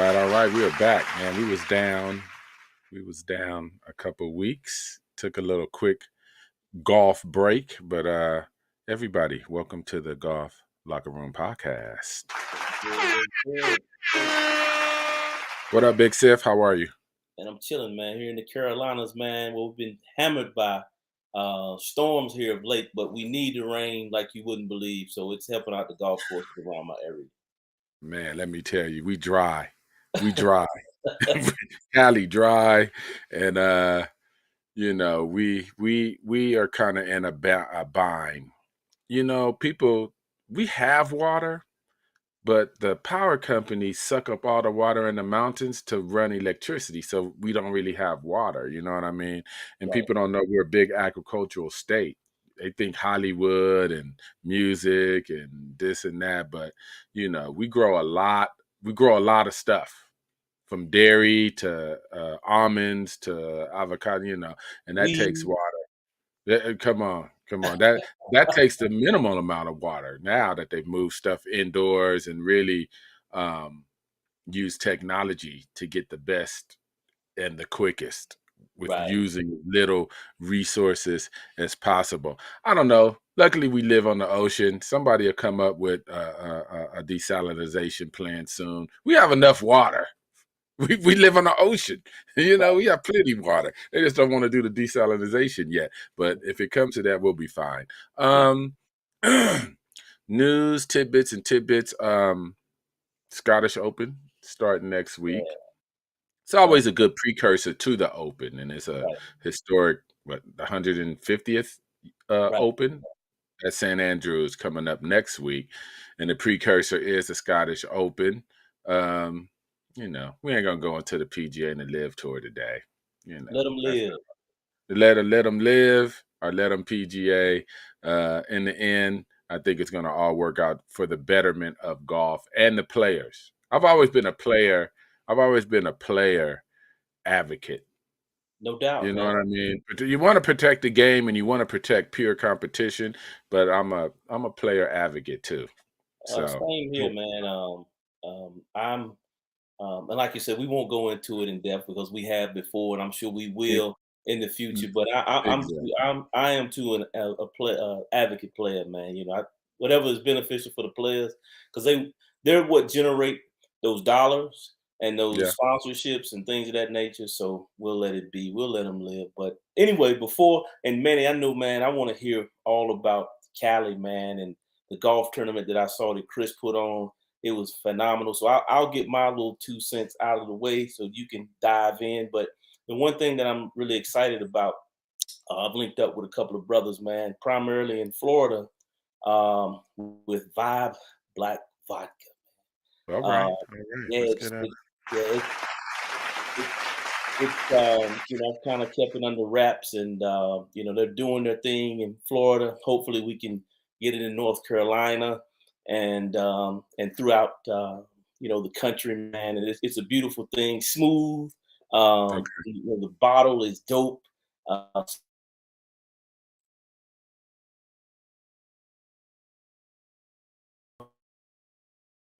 All right, we are back, man. We was down a couple weeks. Took a little quick golf break, but everybody, welcome to the Golf Locker Room Podcast. What up, Big Siff? How are you? And I'm chilling, man. Here in the Carolinas, man. Well, we've been hammered by storms here of late, but we need the rain like you wouldn't believe. So it's helping out the golf courses around my area. Man, let me tell you, we dry. Cali dry, and we are kind of in a bind. People, we have water, but the power companies suck up all the water in the mountains to run electricity, so we don't really have water. You know what I mean? And Right. people don't know we're a big agricultural state. They think Hollywood and music and this and that, but we grow a lot. We grow a lot of stuff, from dairy to almonds to avocado, and that takes water. Come on. That takes the minimal amount of water now that they've moved stuff indoors and really use technology to get the best and the quickest with Right. using little resources as possible. I don't know. Luckily, we live on the ocean. Somebody will come up with a desalination plant soon. We have enough water. We live on the ocean. We have plenty of water. They just don't want to do the desalination yet. But if it comes to that, we'll be fine. News, tidbits. Scottish Open starting next week. Yeah. It's always a good precursor to the Open, and it's a historic, the 150th Open at St. Andrews coming up next week, and the precursor is the Scottish Open. We ain't gonna go into the PGA and the Live Tour today. Let them live. Let them live, or let them PGA. In the end, I think it's gonna all work out for the betterment of golf and the players. I've always been a player advocate. No doubt. You know what I mean? You want to protect the game and you want to protect pure competition, but I'm a player advocate too. So same here, man. I'm and like you said, we won't go into it in depth because we have before, and I'm sure we will in the future. But I am too a advocate player, man. Whatever is beneficial for the players, because they're what generate those dollars and those sponsorships and things of that nature. So we'll let it be. We'll let them live. But anyway, Manny, I know, man, I want to hear all about Cali, man, and the golf tournament that I saw that Chris put on. It was phenomenal. So I'll get my little 2 cents out of the way so you can dive in. But the one thing that I'm really excited about, I've linked up with a couple of brothers, man, primarily in Florida, with Vibe Black Vodka. All right. I've kind of kept it under wraps, and they're doing their thing in Florida. Hopefully, we can get it in North Carolina and throughout the country, man. And it's a beautiful thing, smooth. The bottle is dope.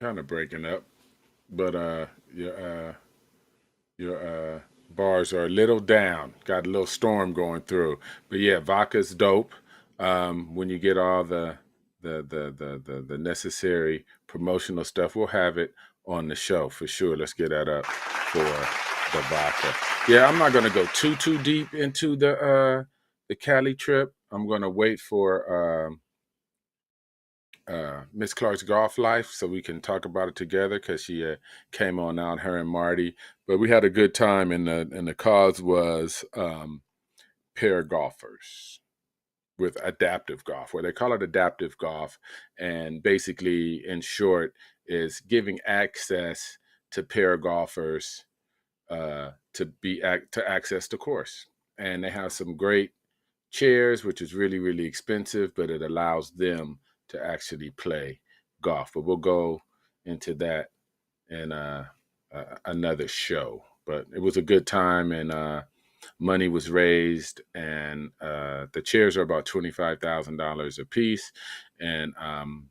Kind of breaking up, but your Bars are a little down. Got a little storm going through. But yeah, vodka's dope. When you get all the necessary promotional stuff, we'll have it on the show for sure. Let's get that up for the vodka. Yeah, I'm not gonna go too deep into the Cali trip. I'm gonna wait for Miss Clark's golf life so we can talk about it together because she came on out, her and Marty. But we had a good time, and the cause was pair golfers with adaptive golf, where they call it adaptive golf, and basically, in short, is giving access to pair golfers to access the course. And they have some great chairs, which is really expensive, but it allows them to actually play golf. But we'll go into that in another show. But it was a good time, and money was raised, and the chairs are about $25,000 a piece, and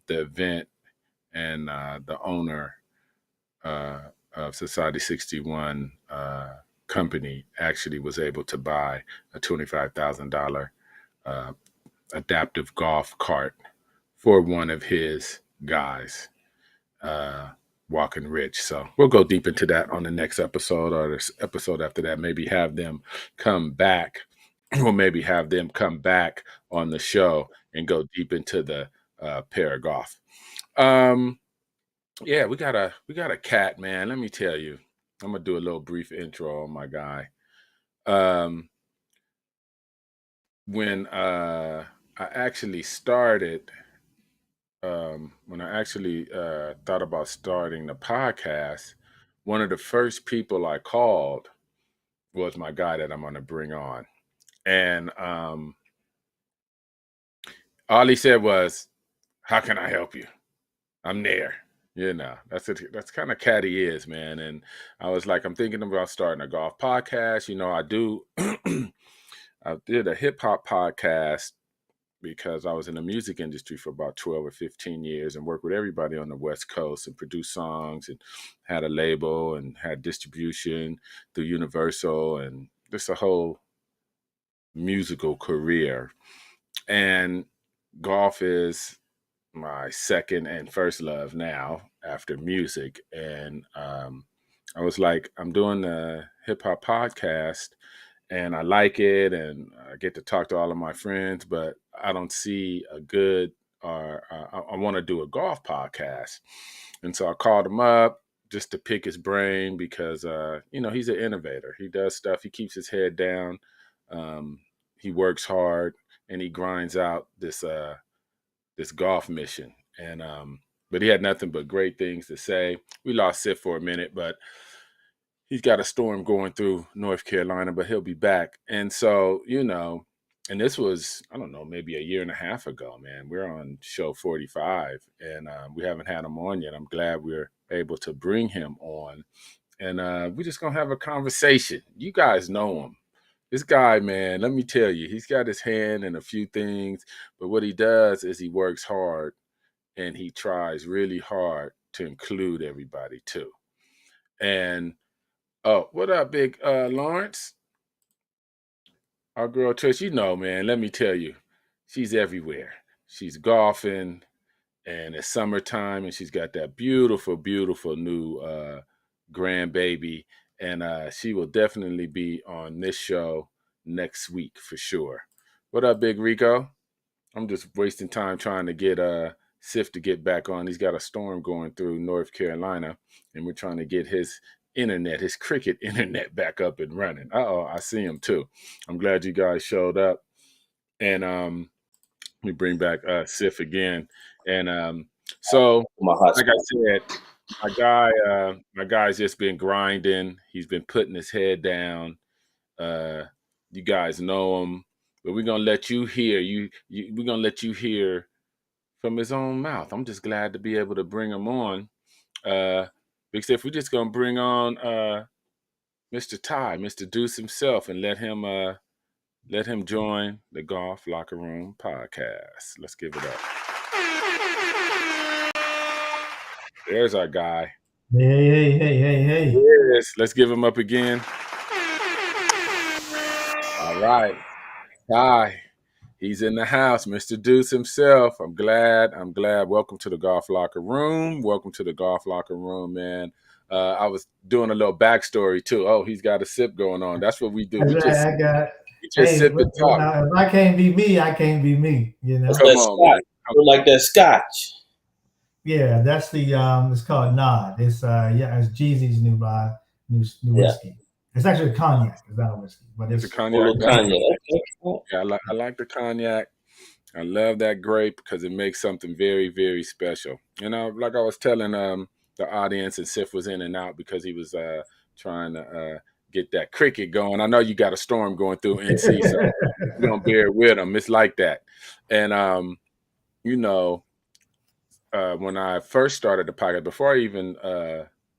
the event and the owner of Society 61 company actually was able to buy a $25,000 adaptive golf cart for one of his guys, Walking Rich. So we'll go deep into that on the next episode or this episode after that. Maybe have them come back, or maybe have them come back on the show and go deep into the pair of golf. Yeah, we got a cat, man. Let me tell you, I'm gonna do a little brief intro on my guy. When I actually started, when I actually thought about starting the podcast, one of the first people I called was my guy that I'm going to bring on. And all he said was, "How can I help you? I'm there." That's it. That's kind of cat he is, man. And I was like, I'm thinking about starting a golf podcast. I do. I did a hip hop podcast because I was in the music industry for about 12 or 15 years and worked with everybody on the West Coast and produced songs and had a label and had distribution through Universal and just a whole musical career. And golf is my second and first love now after music. And I was like, I'm doing a hip hop podcast and I like it, and I get to talk to all of my friends, but I don't see a good, or I want to do a golf podcast. And so I called him up just to pick his brain because, he's an innovator. He does stuff. He keeps his head down. He works hard and he grinds out this golf mission. And, but he had nothing but great things to say. We lost Siff for a minute, but he's got a storm going through North Carolina, but he'll be back. And so, and this was, I don't know, maybe a year and a half ago, man. We're on show 45 and we haven't had him on yet. I'm glad we're able to bring him on. And we're just going to have a conversation. You guys know him. This guy, man, let me tell you, he's got his hand in a few things, but what he does is he works hard and he tries really hard to include everybody too. And oh, what up, big Lawrence? Our girl Trish, man, let me tell you, she's everywhere. She's golfing and it's summertime and she's got that beautiful new grandbaby. And she will definitely be on this show next week for sure. What up, Big Rico? I'm just wasting time trying to get Sif to get back on. He's got a storm going through North Carolina, and we're trying to get his cricket internet back up and running. I see him too. I'm glad you guys showed up. And we bring back Sif again. And so, like I said, my guy's just been grinding. He's been putting his head down. You guys know him. But we're gonna let you hear we're gonna let you hear from his own mouth. I'm just glad to be able to bring him on. Because if we're just gonna bring on Mr. Ty, Mr. Deuce himself, and let him join the Golf Locker Room podcast. Let's give it up. There's our guy. Hey. Yes, let's give him up again. All right. Hi. He's in the house, Mr. Deuce himself. I'm glad. I'm glad. Welcome to the Golf Locker Room. Welcome to the Golf Locker Room, man. I was doing a little backstory too. Oh, he's got a sip going on. That's what we do. That's right. I got. We just Hey, sip and talk. now, if I can't be me, I can't be me. You know. That's Come that on, scotch. man. Like that scotch. Yeah, that's the It's called Nod. It's yeah, it's Jeezy's new Yeah. whiskey. It's actually cognac. It's not a whiskey, but It's a it's A cognac. little That's cognac. yeah. I like the cognac. I love that grape because it makes something very, very special. You know, like I was telling the audience, and Sif was in and out because he was trying to get that cricket going. I know you got a storm going through NC, so we're gonna bear with him. It's like that. And you know, when I first started the podcast, before I even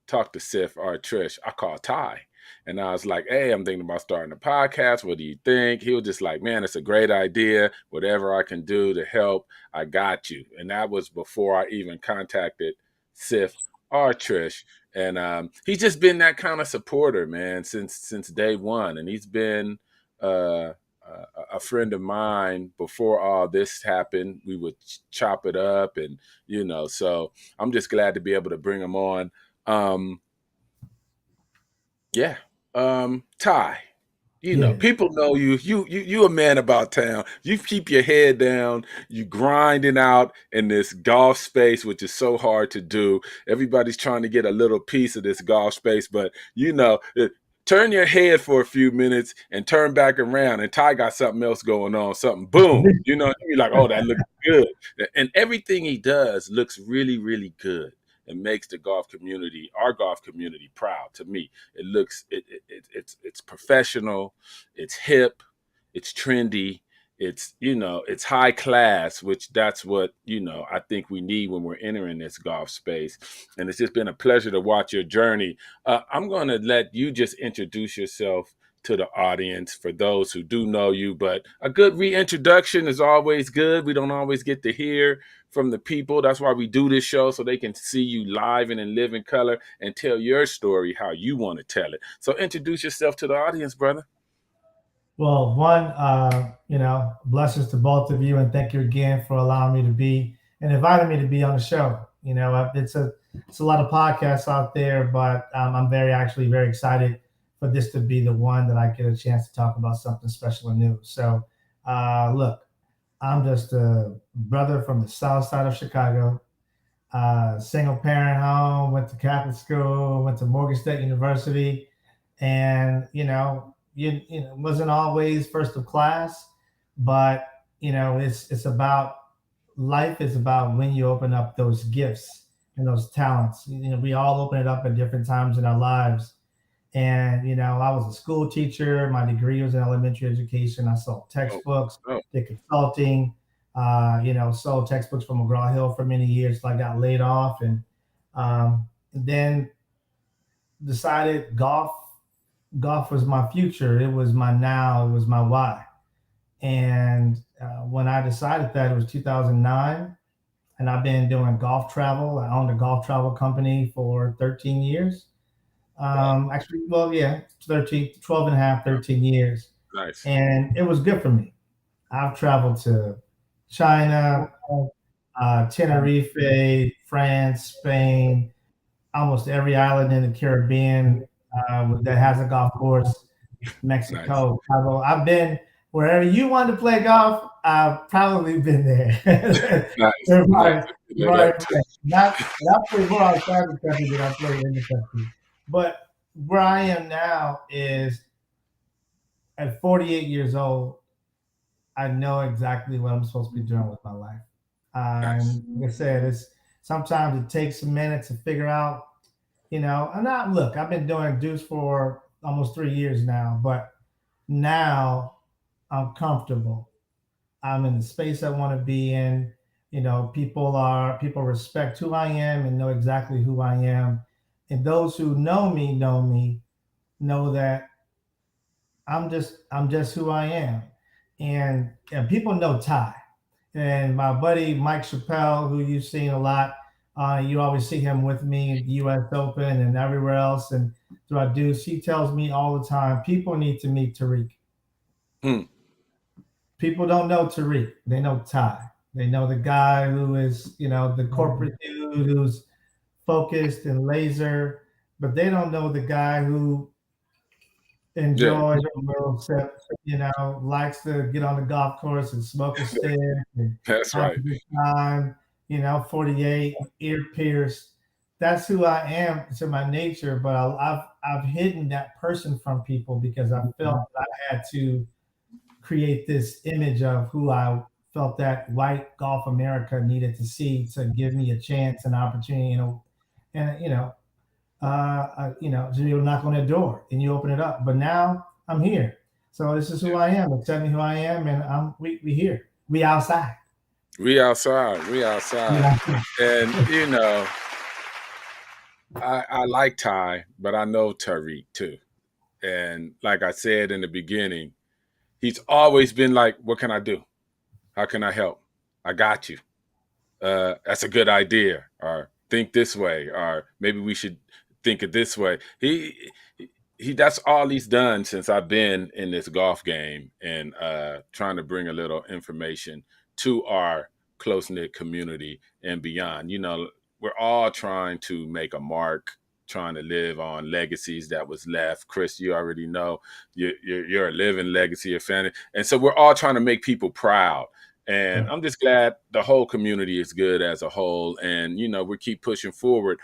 talked to Sif or Trish, I called Ty. And I was like, hey, I'm thinking about starting a podcast. What do you think? He was just like, man, it's a great idea. Whatever I can do to help, I got you. And that was before I even contacted Sif or Trish. And he's just been that kind of supporter, man, since day one. And he's been uh, a friend of mine before all this happened. We would chop it up, and so I'm just glad to be able to bring him on. Yeah. Ty, yeah, people know you a man about town. You keep your head down. You grinding out in this golf space, which is so hard to do. Everybody's trying to get a little piece of this golf space, but turn your head for a few minutes and turn back around, and Ty got something else going on. Something, boom. You're like, oh, that looks good, and everything he does looks really, really good. It makes our golf community, proud. To me, it looks it's professional, it's hip, it's trendy, it's high class, which that's what I think we need when we're entering this golf space. And it's just been a pleasure to watch your journey. I'm going to let you just introduce yourself to the audience for those who do know you, but a good reintroduction is always good. We don't always get to hear from the people. That's why we do this show, so they can see you live and in living color and tell your story how you want to tell it. So introduce yourself to the audience, brother. Well, one, blessings to both of you, and thank you again for allowing me to be and inviting me to be on the show. It's a lot of podcasts out there, but I'm actually very excited for this to be the one that I get a chance to talk about something special and new. So, look, I'm just a brother from the South Side of Chicago. Single parent home, went to Catholic school, went to Morgan State University, and wasn't always first of class, but it's about life is about when you open up those gifts and those talents. We all open it up at different times in our lives. And I was a school teacher. My degree was in elementary education. I sold textbooks, Oh, did consulting. Sold textbooks from McGraw Hill for many years till I got laid off, and then decided golf was my future. It was my now. It was my why. And when I decided that, it was 2009, and I've been doing golf travel. I owned a golf travel company for 13 years. Actually, well, yeah, 13, 12 and a half, 13 years. nice. And it was good for me. I've traveled to China, Tenerife, France, Spain, almost every island in the Caribbean that has a golf course, Nice. Mexico. I've been wherever you want to play golf. I've probably been there. Nice. Right, Nice. not play more outside the country than I play in the country. But where I am now is at 48 years old. I know exactly what I'm supposed to be doing with my life. Nice. Like I said, it's sometimes it takes a minute to figure out, and not look, I've been doing Deuce for almost 3 years now, but now I'm comfortable. I'm in the space I want to be in. People respect who I am and know exactly who I am. And those who know that I'm just who I am. And people know Ty. And my buddy Mike Chappelle, who you've seen a lot, you always see him with me at the U.S. Open and everywhere else. And throughout Deuce, he tells me all the time, people need to meet Tariq. People don't know Tariq. They know Ty. They know the guy who is, the corporate dude who's focused and laser, but they don't know the guy who enjoys a little sip, likes to get on the golf course and smoke a stick and That's have right. a good time, 48, ear pierced. That's who I am to my nature, but I've hidden that person from people because I felt that I had to create this image of who I felt that white golf America needed to see to give me a chance, an opportunity, and so you knock on that door and you open it up. But now I'm here, so this is who I am. Tell me who I am, and we here, we outside. We outside. We outside. And I like Ty, but I know Tariq too. And like I said in the beginning, he's always been like, "What can I do? How can I help? I got you. That's a good idea." Or think this way, or maybe we should think it this way. He that's all he's done since I've been in this golf game and trying to bring a little information to our close-knit community and beyond. We're all trying to make a mark, trying to live on legacies that was left. Chris, you already know you're a living legacy of family. And so we're all trying to make people proud. And I'm just glad the whole community is good as a whole. And, we keep pushing forward.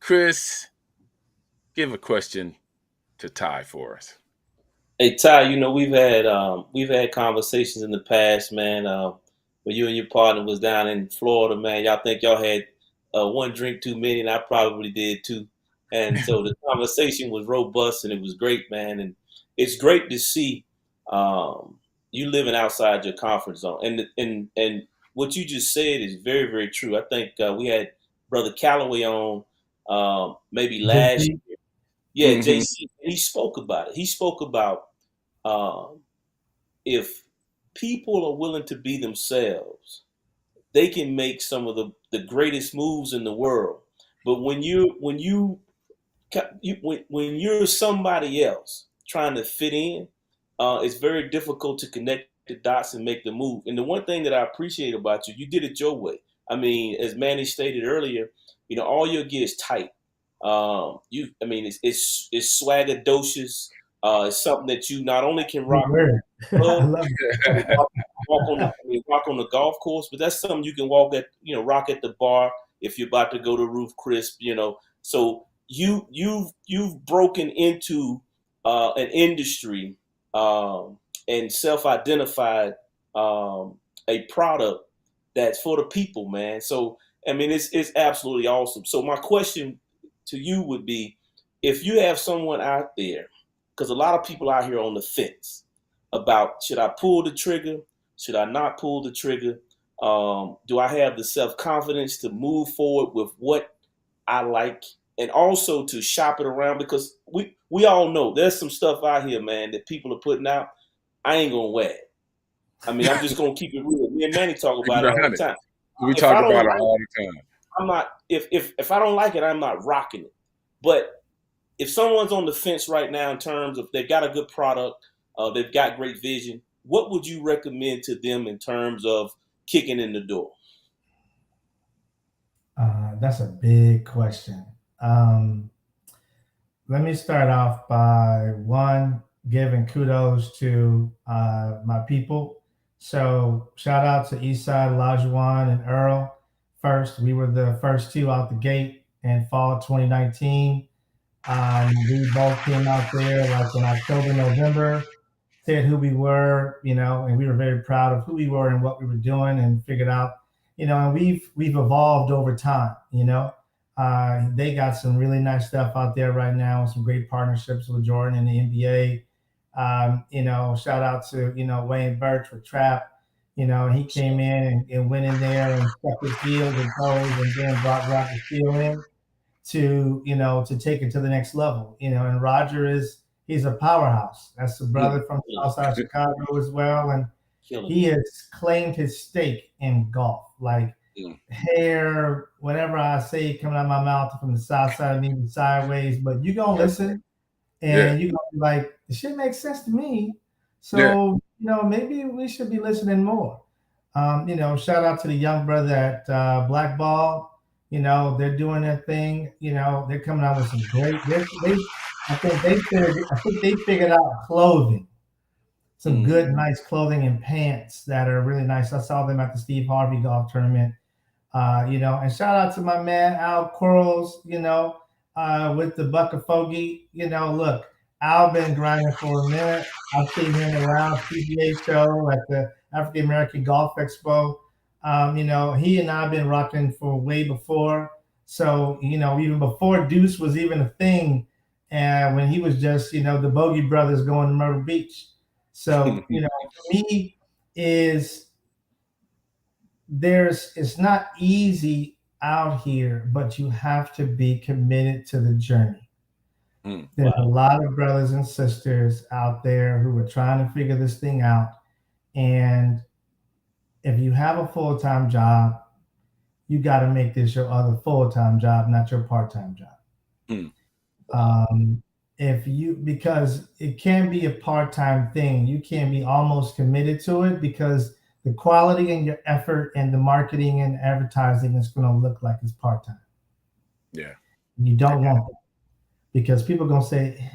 Chris, give a question to Ty for us. Hey Ty, we've had conversations in the past, man. When you and your partner was down in Florida, man, y'all think y'all had one drink too many, and I probably did too. And so the conversation was robust and it was great, man. And it's great to see you living outside your comfort zone. And what you just said is very, very true. I think we had Brother Calloway on maybe last year. Yeah, Mm-hmm. JC, he spoke about it. He spoke about if people are willing to be themselves, they can make some of the greatest moves in the world. But when you're somebody else trying to fit in, it's very difficult to connect the dots and make the move. And the one thing that I appreciate about you, you did it your way. I mean, as Manny stated earlier, all your gear is tight. It's swaggadocious. It's something that you not only can rock, I love walk on the golf course, but that's something you can rock at the bar if you're about to go to Roof Crisp. So you've broken into an industry and self-identified a product that's for the people, man. So it's absolutely awesome. So my question to you would be, if you have someone out there, because a lot of people out here on the fence about, should I pull the trigger? Should I not pull the trigger? Do I have the self-confidence to move forward with what I like, and also to shop it around? Because we all know there's some stuff out here, man, that people are putting out. I ain't gonna wear it. I'm just gonna keep it real. Me and Manny talk about it all the time. We talk about it all the time. I'm not, if I don't like it, I'm not rocking it. But if someone's on the fence right now in terms of they've got a good product, they've got great vision, what would you recommend to them in terms of kicking in the door? That's a big question. Let me start off by giving kudos to my people. So shout out to Eastside, Lajuan, and Earl. First, we were the first two out the gate in fall 2019. We both came out there like in October, November, said who we were, and we were very proud of who we were and what we were doing, and figured out, and we've evolved over time. They got some really nice stuff out there right now, some great partnerships with Jordan and the NBA. Shout out to Wayne Birch with Trap. He came in and went in there and stuck his heels and toes, and then brought Roger Steele in to take it to the next level. And Roger he's a powerhouse. That's a brother from outside Chicago as well, and he has claimed his stake in golf. Like hair, whatever I say coming out of my mouth from the south side of me, sideways, but you gonna listen, and you gonna be like, the shit makes sense to me. Yeah. So, maybe we should be listening more. Shout out to the young brother at Blackball. They're doing their thing. They're coming out with some great. I think they figured out clothing, some good, nice clothing and pants that are really nice. I saw them at the Steve Harvey golf tournament. And shout out to my man Al Quarles, with the Buck of Fogie. Look, Al been grinding for a minute. I've seen him around PGA show at the African American Golf Expo. He and I've been rocking for way before. So, even before Deuce was even a thing, and when he was just, the Bogey Brothers going to Myrtle Beach. So, for me, is it's not easy out here, but you have to be committed to the journey. There's a lot of brothers and sisters out there who are trying to figure this thing out. And if you have a full-time job, you got to make this your other full-time job, not your part-time job. Because it can be a part-time thing. You can be almost committed to it because the quality and your effort and the marketing and advertising is going to look like it's part-time. Yeah. You don't want that because people are going to say,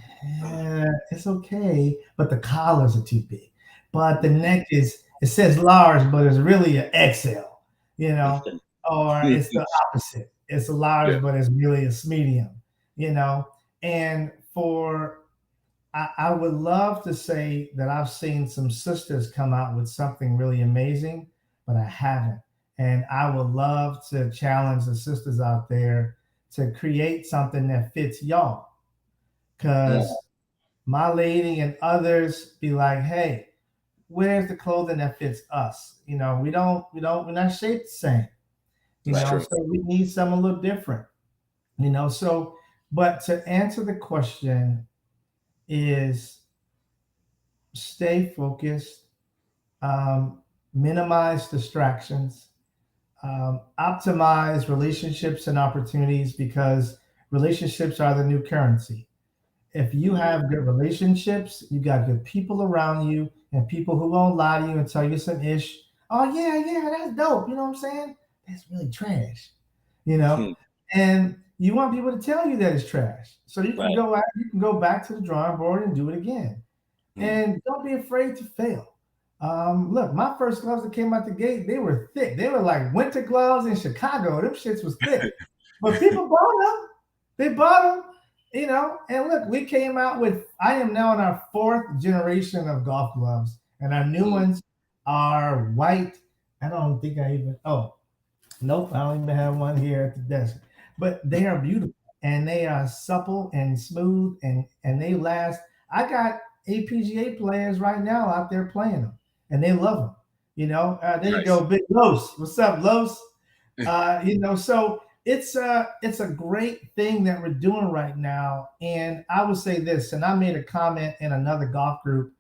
it's okay, but the collars are too big. But the neck it says large, but it's really an XL, or it's the opposite. It's a large, but it's really a medium, and I would love to say that I've seen some sisters come out with something really amazing, but I haven't. And I would love to challenge the sisters out there to create something that fits y'all. Because my lady and others be like, hey, where's the clothing that fits us? We're not shaped the same. So we need something a little different. But to answer the question is stay focused, minimize distractions, optimize relationships and opportunities because relationships are the new currency. If you have good relationships, you got good people around you and people who won't lie to you and tell you some ish. Oh yeah, that's dope. You know what I'm saying? That's really trash. And you want people to tell you that it's trash. So you can go back to the drawing board and do it again. And don't be afraid to fail. Look, my first gloves that came out the gate, they were thick. They were like winter gloves in Chicago. Them shits was thick. But people bought them. They bought them. And look, we came out with, I am now in our 4th generation of golf gloves, and our new ones are white. I don't think nope, I don't even have one here at the desk, but they are beautiful and they are supple and smooth and they last. I got APGA players right now out there playing them and they love them. There you go, Big Los. What's up, Los? So it's a great thing that we're doing right now. And I would say this, and I made a comment in another golf group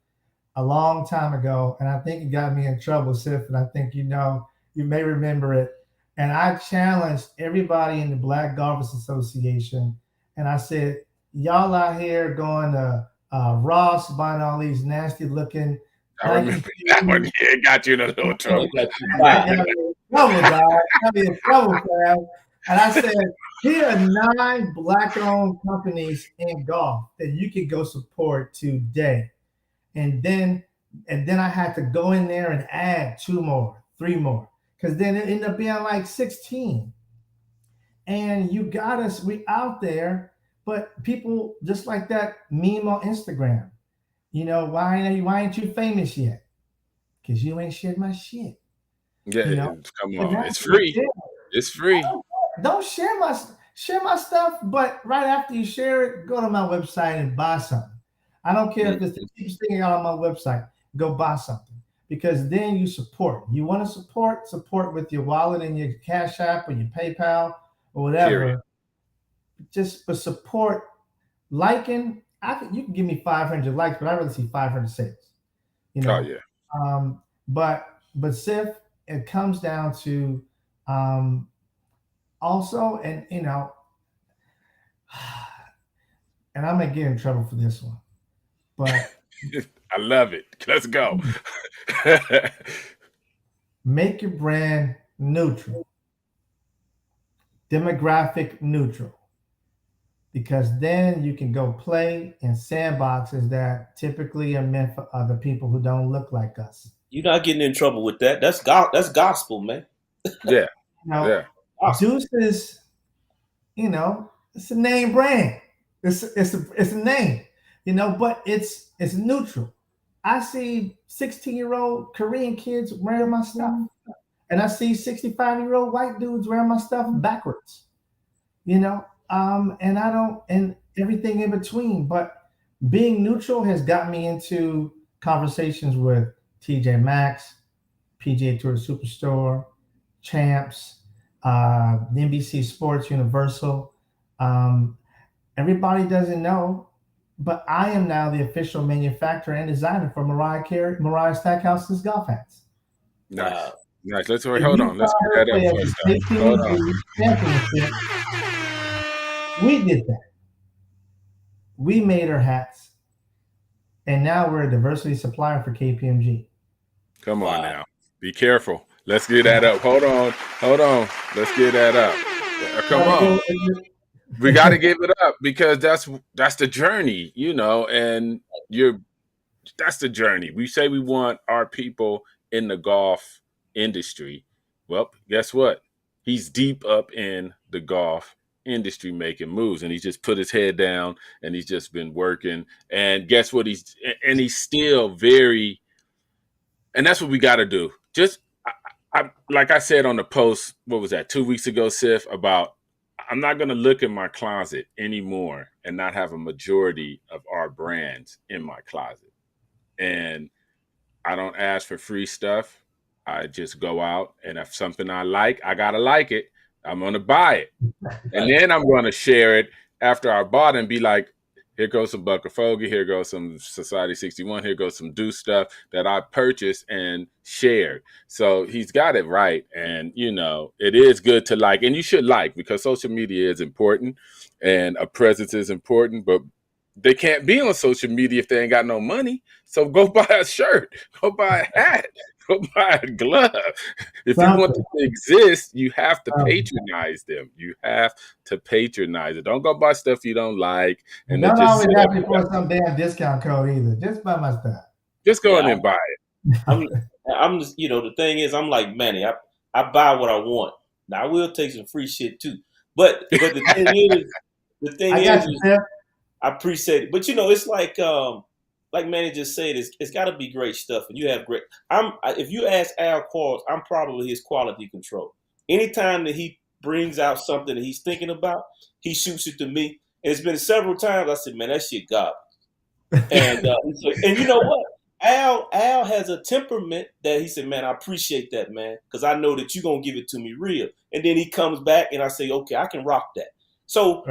a long time ago, and I think it got me in trouble, Sif, and I think you may remember it. And I challenged everybody in the Black Golfers Association, and I said, y'all out here going to Ross buying all these nasty looking. I remember that one. It got you in a little trouble. Got me in trouble, dog. Got me in trouble, fam. And I said, here are 9 Black-owned companies in golf that you could go support today. And then I had to go in there and add 2 more, 3 more, because then it ended up being like 16. And you got us, we out there, but people just like that meme on Instagram. Why ain't you famous yet? Because you ain't shared my shit. Yeah, come on, it's free. It's free. Don't share my stuff, but right after you share it, go to my website and buy something. I don't care if it's the cheapest thing out on my website. Go buy something because then you support. You want to support with your wallet and your Cash App or your PayPal or whatever. But support, liking. You can give me 500 likes, but I'd rather see 500 sales. Oh yeah. But Sif, it comes down to also, and and I may get in trouble for this one, but I love it. Let's go. Make your brand neutral, demographic neutral, because then you can go play in sandboxes that typically are meant for other people who don't look like us. You're not getting in trouble with that. That's gospel, man. Yeah. You know, Yeah. Gospel. Deuce is, it's a name brand. It's a name, but it's neutral. I see 16-year-old Korean kids wearing my stuff, and I see 65-year-old white dudes wearing my stuff backwards. And I don't, and everything in between. But being neutral has got me into conversations with TJ Maxx, PGA Tour Superstore, Champs, NBC Sports, Universal. Everybody doesn't know, but I am now the official manufacturer and designer for Mariah Stackhouse's golf hats. Nice. Wow. Nice. Let's hold on. Let's get that up first. Hold on. Championship. We did that. We made her hats, and now we're a diversity supplier for KPMG. Come on now. Be careful. Let's get that up. Hold on. Let's get that up. Come on. We got to give it up because that's the journey, and that's the journey. We say we want our people in the golf industry. Well, guess what? He's deep up in the golf industry making moves, and he's just put his head down and he's just been working. And guess what? He's still very, and that's what we got to do. Just I like I said on the post, what was that, 2 weeks ago, Sif, about I'm not going to look in my closet anymore and not have a majority of our brands in my closet. And I don't ask for free stuff. I just go out, and if something I like, I got to like it. I'm going to buy it. And then I'm going to share it after I bought it and be like, here goes some Buck Fogie, here goes some Society 61, here goes some Deuce stuff that I purchased and shared. So he's got it right. And, it is good to like, and you should like, because social media is important and a presence is important, but they can't be on social media if they ain't got no money. So go buy a shirt, go buy a hat, go buy a glove. If you want them to exist, you have to patronize them. You have to patronize it. Don't go buy stuff you don't like. And don't always have to put some damn discount code either. Just buy my stuff. Just go in and buy it. I'm just, the thing is, I'm like Manny. I buy what I want. Now I will take some free shit too. But the thing is, I appreciate it. But it's like Manny just said, it's got to be great stuff, and you have great. If you ask Al Quarles, I'm probably his quality control. Anytime that he brings out something that he's thinking about, he shoots it to me. And it's been several times I said, man, that shit garbage. And and you know what? Al has a temperament that he said, man, I appreciate that, man, because I know that you're gonna give it to me real. And then he comes back and I say, okay, I can rock that. So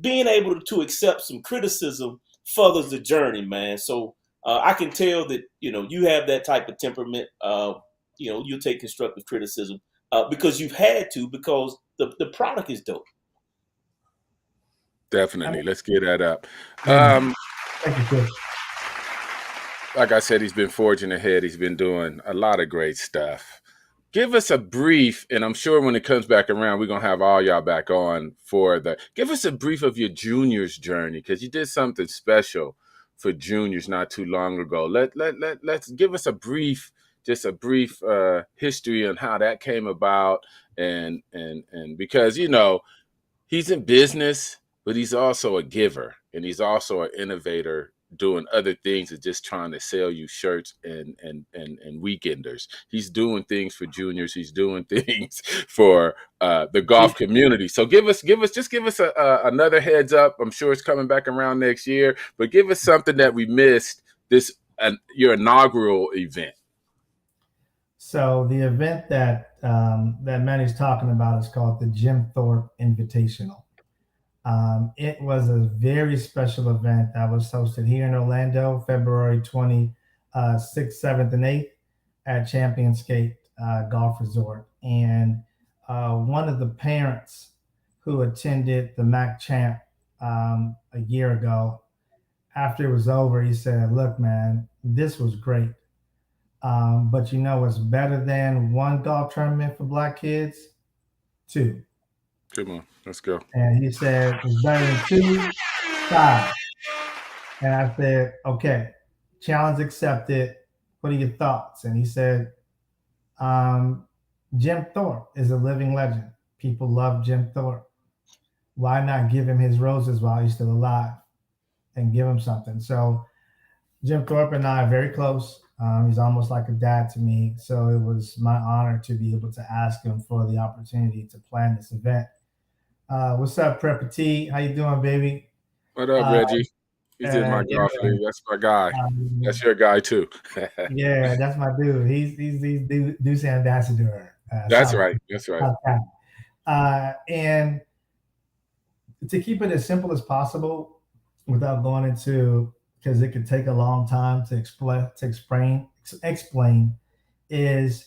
being able to accept some criticism furthers the journey, man. So I can tell that you have that type of temperament. You'll take constructive criticism because you've had to, because the product is dope. Definitely. Let's get that up. Thank you, Chris. Like I said, he's been forging ahead. He's been doing a lot of great stuff. Give us a brief, and I'm sure when it comes back around, we're going to have all y'all back on give us a brief of your juniors journey, because you did something special for juniors not too long ago. Let's give us a brief history on how that came about. And because, he's in business, but he's also a giver, and he's also an innovator, doing other things than just trying to sell you shirts and weekenders. He's doing things for juniors. He's doing things for the golf community. So give us another heads up. I'm sure it's coming back around next year, but give us something that we missed your inaugural event. So the event that Manny's talking about is called the Jim Thorpe Invitational. It was a very special event that was hosted here in Orlando, February 26th, 7th, and 8th at Championscape Golf Resort. And one of the parents who attended the MAC Champ a year ago after it was over, he said, "Look, man, this was great. But you know what's better than one golf tournament for black kids? Two." Come on, let's go. And he said, "It's better than two, five." And I said, "Okay, challenge accepted. What are your thoughts?" And he said, um, "Jim Thorpe is a living legend. People love Jim Thorpe. Why not give him his roses while he's still alive and give him something?" So Jim Thorpe and I are very close. He's almost like a dad to me. So it was my honor to be able to ask him for the opportunity to plan this event. What's up, Prepper T? How you doing, baby? What up, Uh, Reggie? He's in my yeah, golf league. That's my guy. That's um, your guy too. yeah, that's my dude. He's Deuce ambassador. That's right. That's right. South and to keep it as simple as possible without going into, because it could take a long time to explain is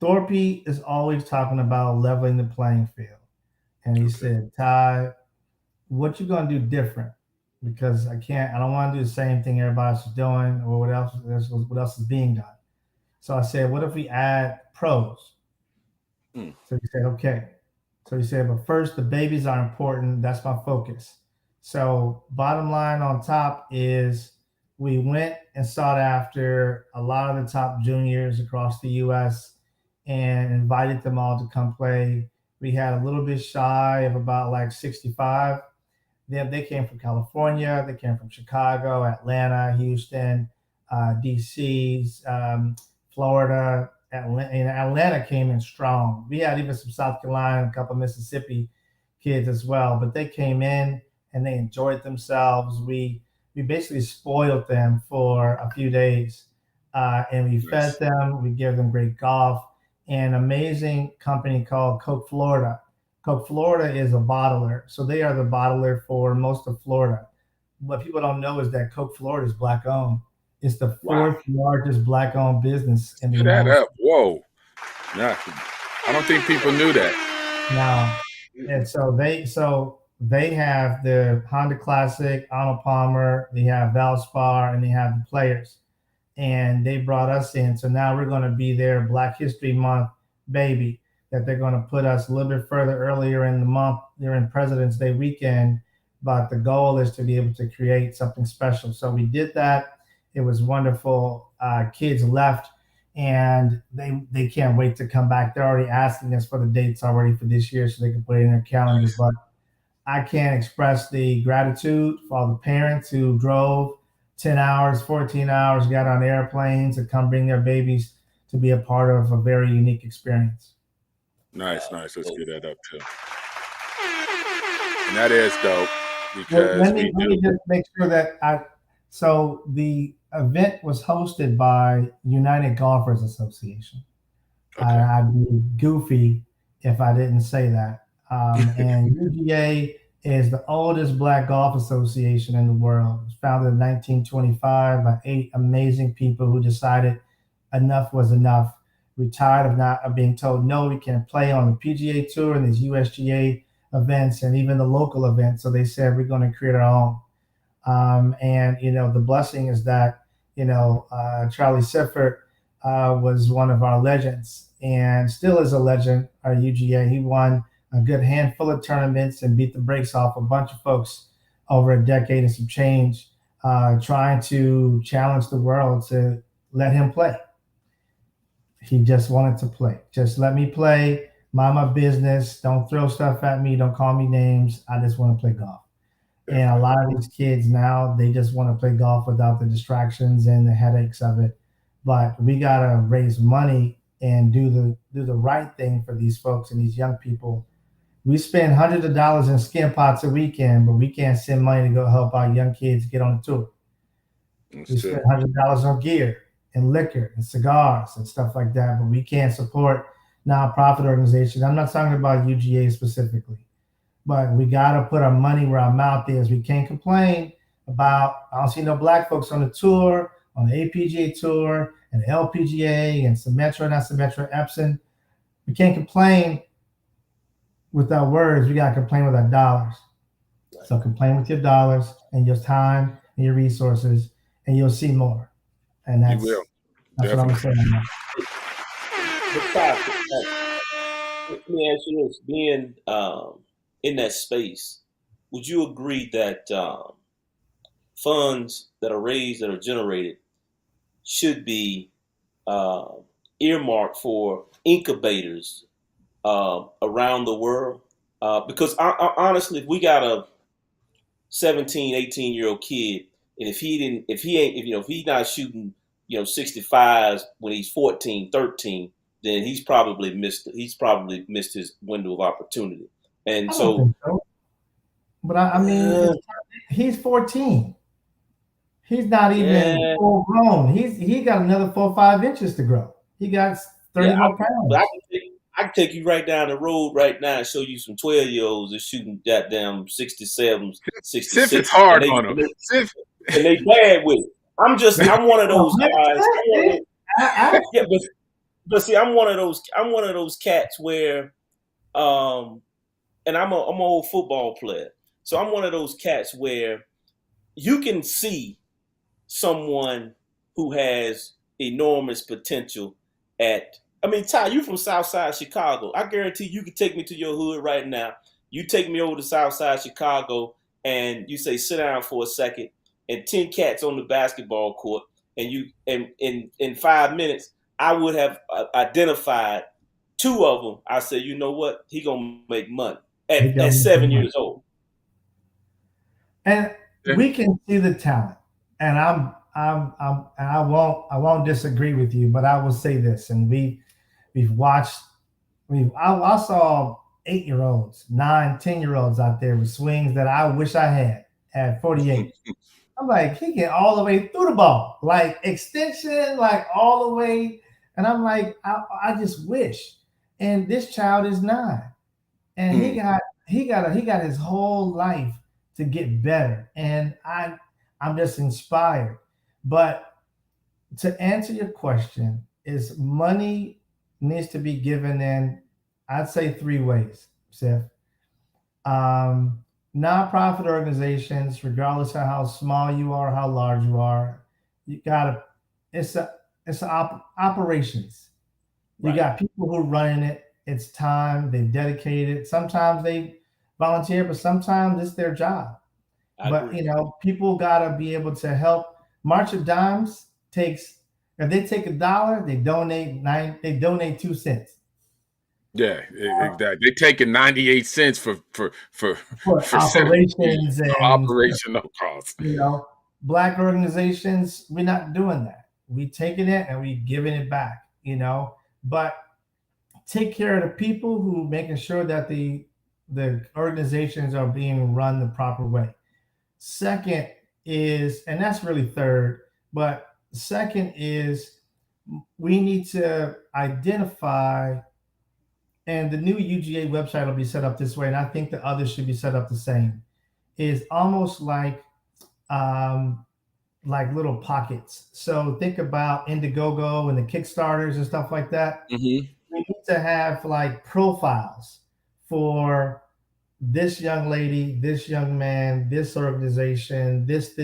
Thorpe is always talking about leveling the playing field. And he said, "Ty, what you gonna do different? Because I don't want to do the same thing everybody else is doing or what else is being done." So I said, "What if we add pros?" So he said, "Okay." So he said, "But first, the babies are important. That's my focus." So bottom line on top is we went and sought after a lot of the top juniors across the U.S. and invited them all to come play. We had a little bit shy of about like 65. They came from California, they came from Chicago, Atlanta, Houston, DC, Florida. Atlanta came in strong. We had even some South Carolina, a couple of Mississippi kids as well, but they came in and they enjoyed themselves. We basically spoiled them for a few days, and we fed them. We gave them great golf. An amazing company called Coke Florida. Coke Florida is a bottler, so they are the bottler for most of Florida. What people don't know is that Coke Florida is black owned. It's the fourth largest black owned business in the Get that United up. States. Whoa. Nah, I don't think people knew that. Now, and so they have the Honda Classic, Arnold Palmer, they have Valspar, and they have the players. And they brought us in. So now we're going to be their Black History Month baby, that they're going to put us a little bit further earlier in the month during President's Day weekend. But the goal is to be able to create something special. So we did that. It was wonderful. Kids left and they can't wait to come back. They're already asking us for the dates already for this year so they can put it in their calendar. But I can't express the gratitude for all the parents who drove 10 hours, 14 hours, got on airplanes to come bring their babies to be a part of a very unique experience. Nice. Let's get that up too. And that is dope because let me just make sure that so the event was hosted by United Golfers Association. Okay. I'd be goofy if I didn't say that. And UGA is the oldest black golf association in the world. It was founded in 1925 by 8 amazing people who decided enough was enough. We're tired of being told, no, we can't play on the PGA Tour and these USGA events and even the local events. So they said, we're going to create our own. And, the blessing is that, Charlie Sifford was one of our legends and still is a legend, our UGA. He won a good handful of tournaments and beat the brakes off a bunch of folks over a decade and some change, trying to challenge the world to let him play. He just wanted to play. Just let me play, mind my business. Don't throw stuff at me. Don't call me names. I just want to play golf. And a lot of these kids now, they just want to play golf without the distractions and the headaches of it. But we got to raise money and do the right thing for these folks and these young people. We spend hundreds of dollars in skin pots a weekend, but we can't send money to go help our young kids get on the tour. We spend $100 on gear and liquor and cigars and stuff like that, but we can't support nonprofit organizations. I'm not talking about UGA specifically, but we got to put our money where our mouth is. We can't complain about, I don't see no black folks on the tour, on the APGA tour and the LPGA and Symetra, not Symetra, Epson. We can't complain with our words. We got to complain with our dollars. So complain with your dollars and your time and your resources, and you'll see more. And You will. that's what I'm saying. Let me ask you this: being in that space, would you agree that funds that are raised, that are generated, should be uh, earmarked for incubators around the world? Because honestly, if we got a 17, 18-year-old kid, and if he's not shooting, 65s when he's 14, 13, then he's probably missed his window of opportunity. And I don't so, think so. But I mean, he's 14. He's not even yeah, full grown. He got another 4 or 5 inches to grow. He got 30 more but pounds. I can take you right down the road right now and show you some 12-year-olds that's shooting goddamn 67s, Sif is 66s, hard on him. Sif. and they bad with it. I'm one of those guys. Yeah, but see, I'm one of those cats where, and I'm an old football player, so I'm one of those cats where you can see someone who has enormous potential at. I mean, Ty, you from Southside Chicago. I guarantee you could take me to your hood right now. You take me over to Southside Chicago, and you say, "Sit down for a second," and 10 cats on the basketball court, and in 5 minutes, I would have identified 2 of them. I said, you know what? He gonna make money at 7 years old. And we can see the talent. And I won't disagree with you, but I will say this. And we've watched. I saw 8-year-olds, 9, 10-year-olds out there with swings that I wish I had at 48. I'm like, he get all the way through the ball, like extension, like all the way. And I'm like, I just wish. And this child is 9, and he got his whole life to get better. And I'm just inspired. But to answer your question, is money needs to be given in, I'd say 3 ways, Seth. Nonprofit organizations, regardless of how small you are, how large you are, you gotta. It's operations. You got people who running it. It's time. They dedicate it. Sometimes they volunteer, but sometimes it's their job. But people gotta be able to help. March of Dimes takes. If they take $1, they donate 9. They donate 2 cents. Yeah, exactly. They're taking 98 cents for operations and operational costs. Black organizations, we're not doing that. We taking it and we giving it back. But take care of the people who making sure that the organizations are being run the proper way. Second is, and that's really third, but second is we need to identify. And the new UGA website will be set up this way, and I think the others should be set up the same. Is almost like little pockets. So think about Indiegogo and the Kickstarters and stuff like that. Mm-hmm. We need to have like profiles for this young lady, this young man, this organization, this,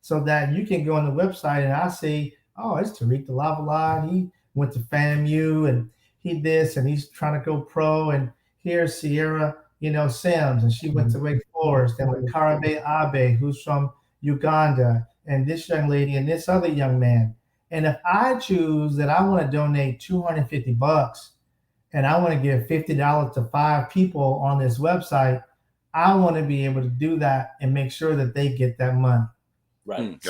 so that you can go on the website and I see, oh, it's Tariq the Lava. He went to FAMU and he this and he's trying to go pro. And here's Sierra, Sims, and she went to Wake Forest. And with Karabe Abe, who's from Uganda, and this young lady and this other young man. And if I choose that I want to donate $250 and I want to give $50 to 5 people on this website, I want to be able to do that and make sure that they get that money. Right.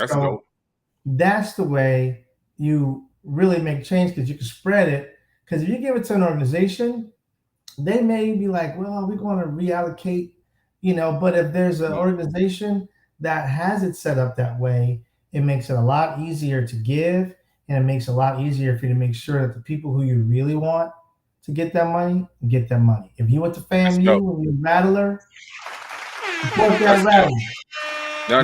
That's the way you really make change, because you can spread it. Because if you give it to an organization, they may be like, well, we're going to reallocate, but if there's an organization that has it set up that way, it makes it a lot easier to give, and it makes it a lot easier for you to make sure that the people who you really want to get that money, get that money. If you went to FAMU and you rattler, support that rattler. No,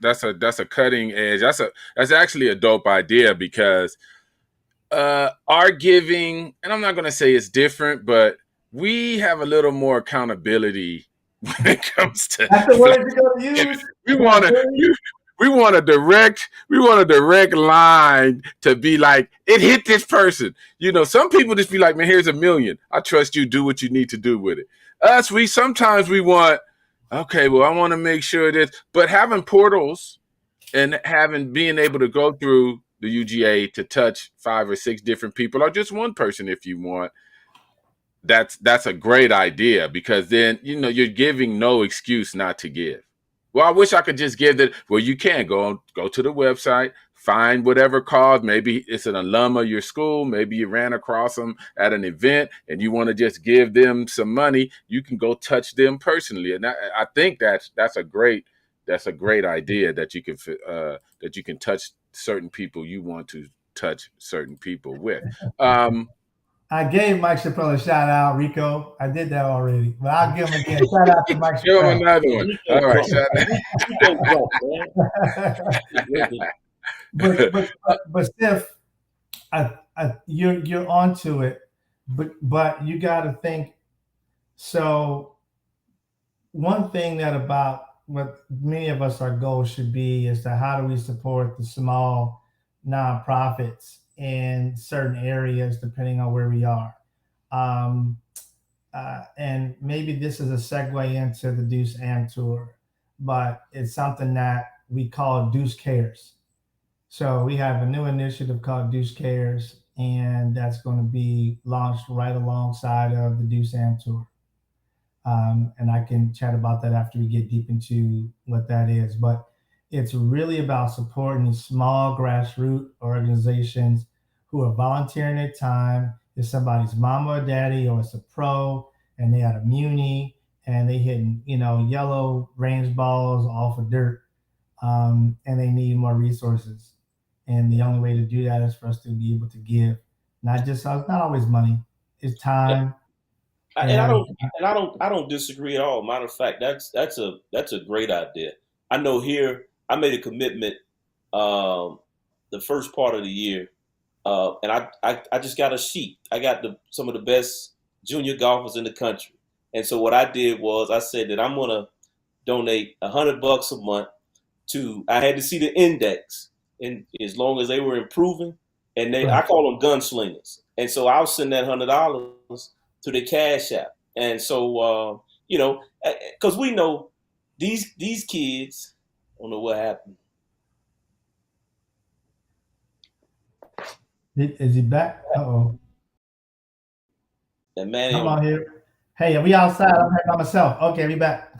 that's a cutting edge. That's actually a dope idea, because our giving, and I'm not going to say it's different, but we have a little more accountability when it comes to that's the word you're gonna use. we want to we want a direct line to be like, it hit this person. You know, some people just be like, man, here's $1 million. I trust you. Do what you need to do with it. Us, sometimes we want, okay, well, I want to make sure that, but having portals and being able to go through the UGA to touch 5 or 6 different people, or just one person if you want, that's a great idea, because then, you know, you're giving no excuse not to give. Well, I wish I could just give that. Well, you can go to the website, find whatever cause. Maybe it's an alum of your school. Maybe you ran across them at an event and you want to just give them some money. You can go touch them personally, and I think that's a great idea, that you can touch certain people you want to touch certain people with. I gave Mike Chappelle a shout out, Rico. I did that already, but I'll give him again. Shout out to Mike Give him Chappelle. another one. All right, shout out. but Steph, you're onto it, but you got to think. So one thing that about what many of us, our goal should be, is to how do we support the small nonprofits in certain areas, depending on where we are. And maybe this is a segue into the Deuce AM Tour, but it's something that we call Deuce Cares. So we have a new initiative called Deuce Cares, and that's going to be launched right alongside of the Deuce AM Tour. And I can chat about that after we get deep into what that is. But it's really about supporting small grassroots organizations who are volunteering their time. It's somebody's mama or daddy, or it's a pro, and they had a muni, and they hitting, yellow range balls off of dirt, and they need more resources. And the only way to do that is for us to be able to give, not always money, it's time. And I don't disagree at all. Matter of fact, that's a great idea. I know here I made a commitment the first part of the year, and I just got a sheet. I got some of the best junior golfers in the country, and so what I did was I said that I'm gonna donate $100 a month to. I had to see the index, and as long as they were improving, and I call them gunslingers, and so I'll send that $100 to the Cash App. And so, because we know these kids, I don't know what happened. Is he back? Uh-oh. And man, I'm on here. Hey, we outside. I'm here by myself. Okay, we back.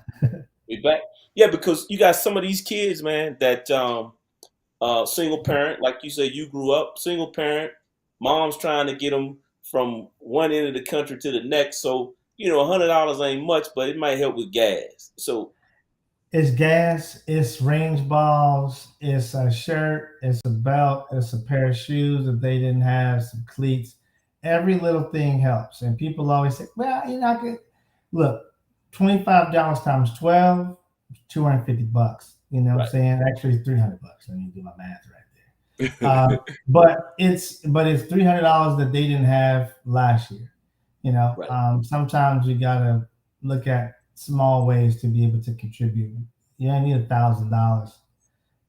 We back. Yeah, because you got some of these kids, man, that single parent, like you said, you grew up single parent, mom's trying to get them from one end of the country to the next. So, $100 ain't much, but it might help with gas. So it's gas, it's range balls, it's a shirt, it's a belt, it's a pair of shoes if they didn't have some cleats. Every little thing helps. And people always say, well, I could look, $25 times 12, $250. You know what I'm saying? Actually, $300. Let me do my math right there. But it's $300 that they didn't have last year. Sometimes you gotta look at small ways to be able to contribute. You don't need $1,000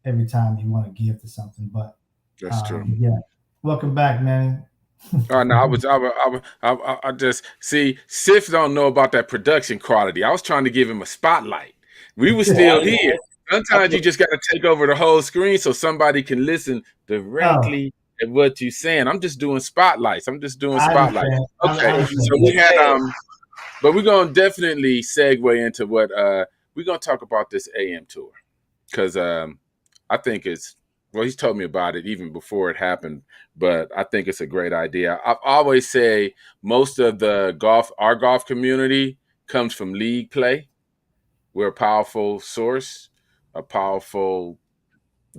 every time you want to give to something. But that's true. Yeah. Welcome back, Manny. Oh no, I just see Sif don't know about that production quality. I was trying to give him a spotlight. We were still here. Sometimes you just got to take over the whole screen so somebody can listen directly at what you're saying. I'm just doing spotlights. Okay, so we had but we're gonna definitely segue into what we're gonna talk about this AM tour, because I think he's told me about it even before it happened, but I think it's a great idea. I always say most of our golf community comes from league play. We're a powerful source, a powerful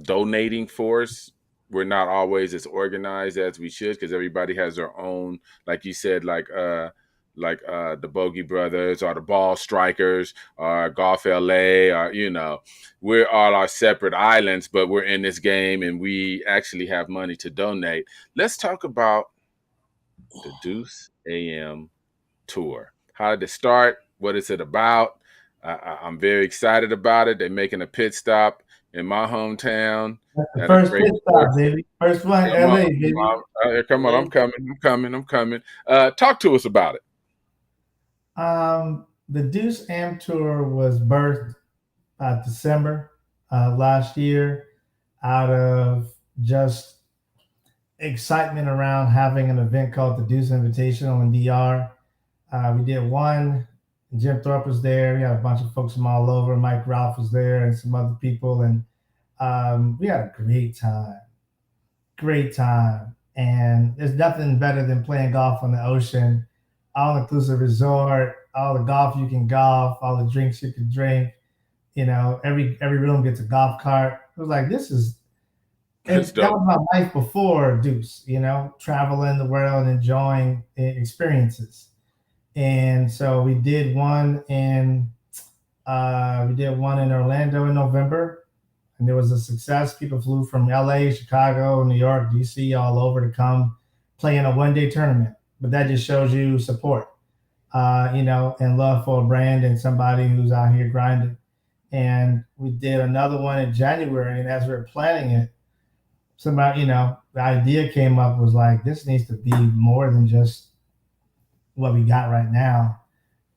donating force. We're not always as organized as we should, because everybody has their own, like you said, like the Bogey Brothers or the Ball Strikers or Golf LA, or we're all our separate islands, but we're in this game and we actually have money to donate. Let's talk about the Deuce AM Tour. How did it start? What is it about? I'm very excited about it. They're making a pit stop in my hometown. That's the At a first great pit stop, sports. baby. First one, Come on, LA, baby. come on. I'm coming. Talk to us about it. The Deuce AM Tour was birthed December last year out of just excitement around having an event called the Deuce Invitational in DR. We did one. Jim Thorpe was there. We had a bunch of folks from all over. Mike Ralph was there and some other people. And we had a great time. Great time. And there's nothing better than playing golf on the ocean, all-inclusive resort, all the golf you can golf, all the drinks you can drink. You know, every room gets a golf cart. It was like, this is, that was my life before Deuce, you know, traveling the world, enjoying experiences. And so we did one in Orlando in November, and it was a success. People flew from LA, Chicago, New York, DC, all over to come play in a one-day tournament. But that just shows you support, you know, and love for a brand and somebody who's out here grinding. And we did another one in January, and as we were planning it, somebody, you know, the idea came up, was like, this needs to be more than just what we got right now,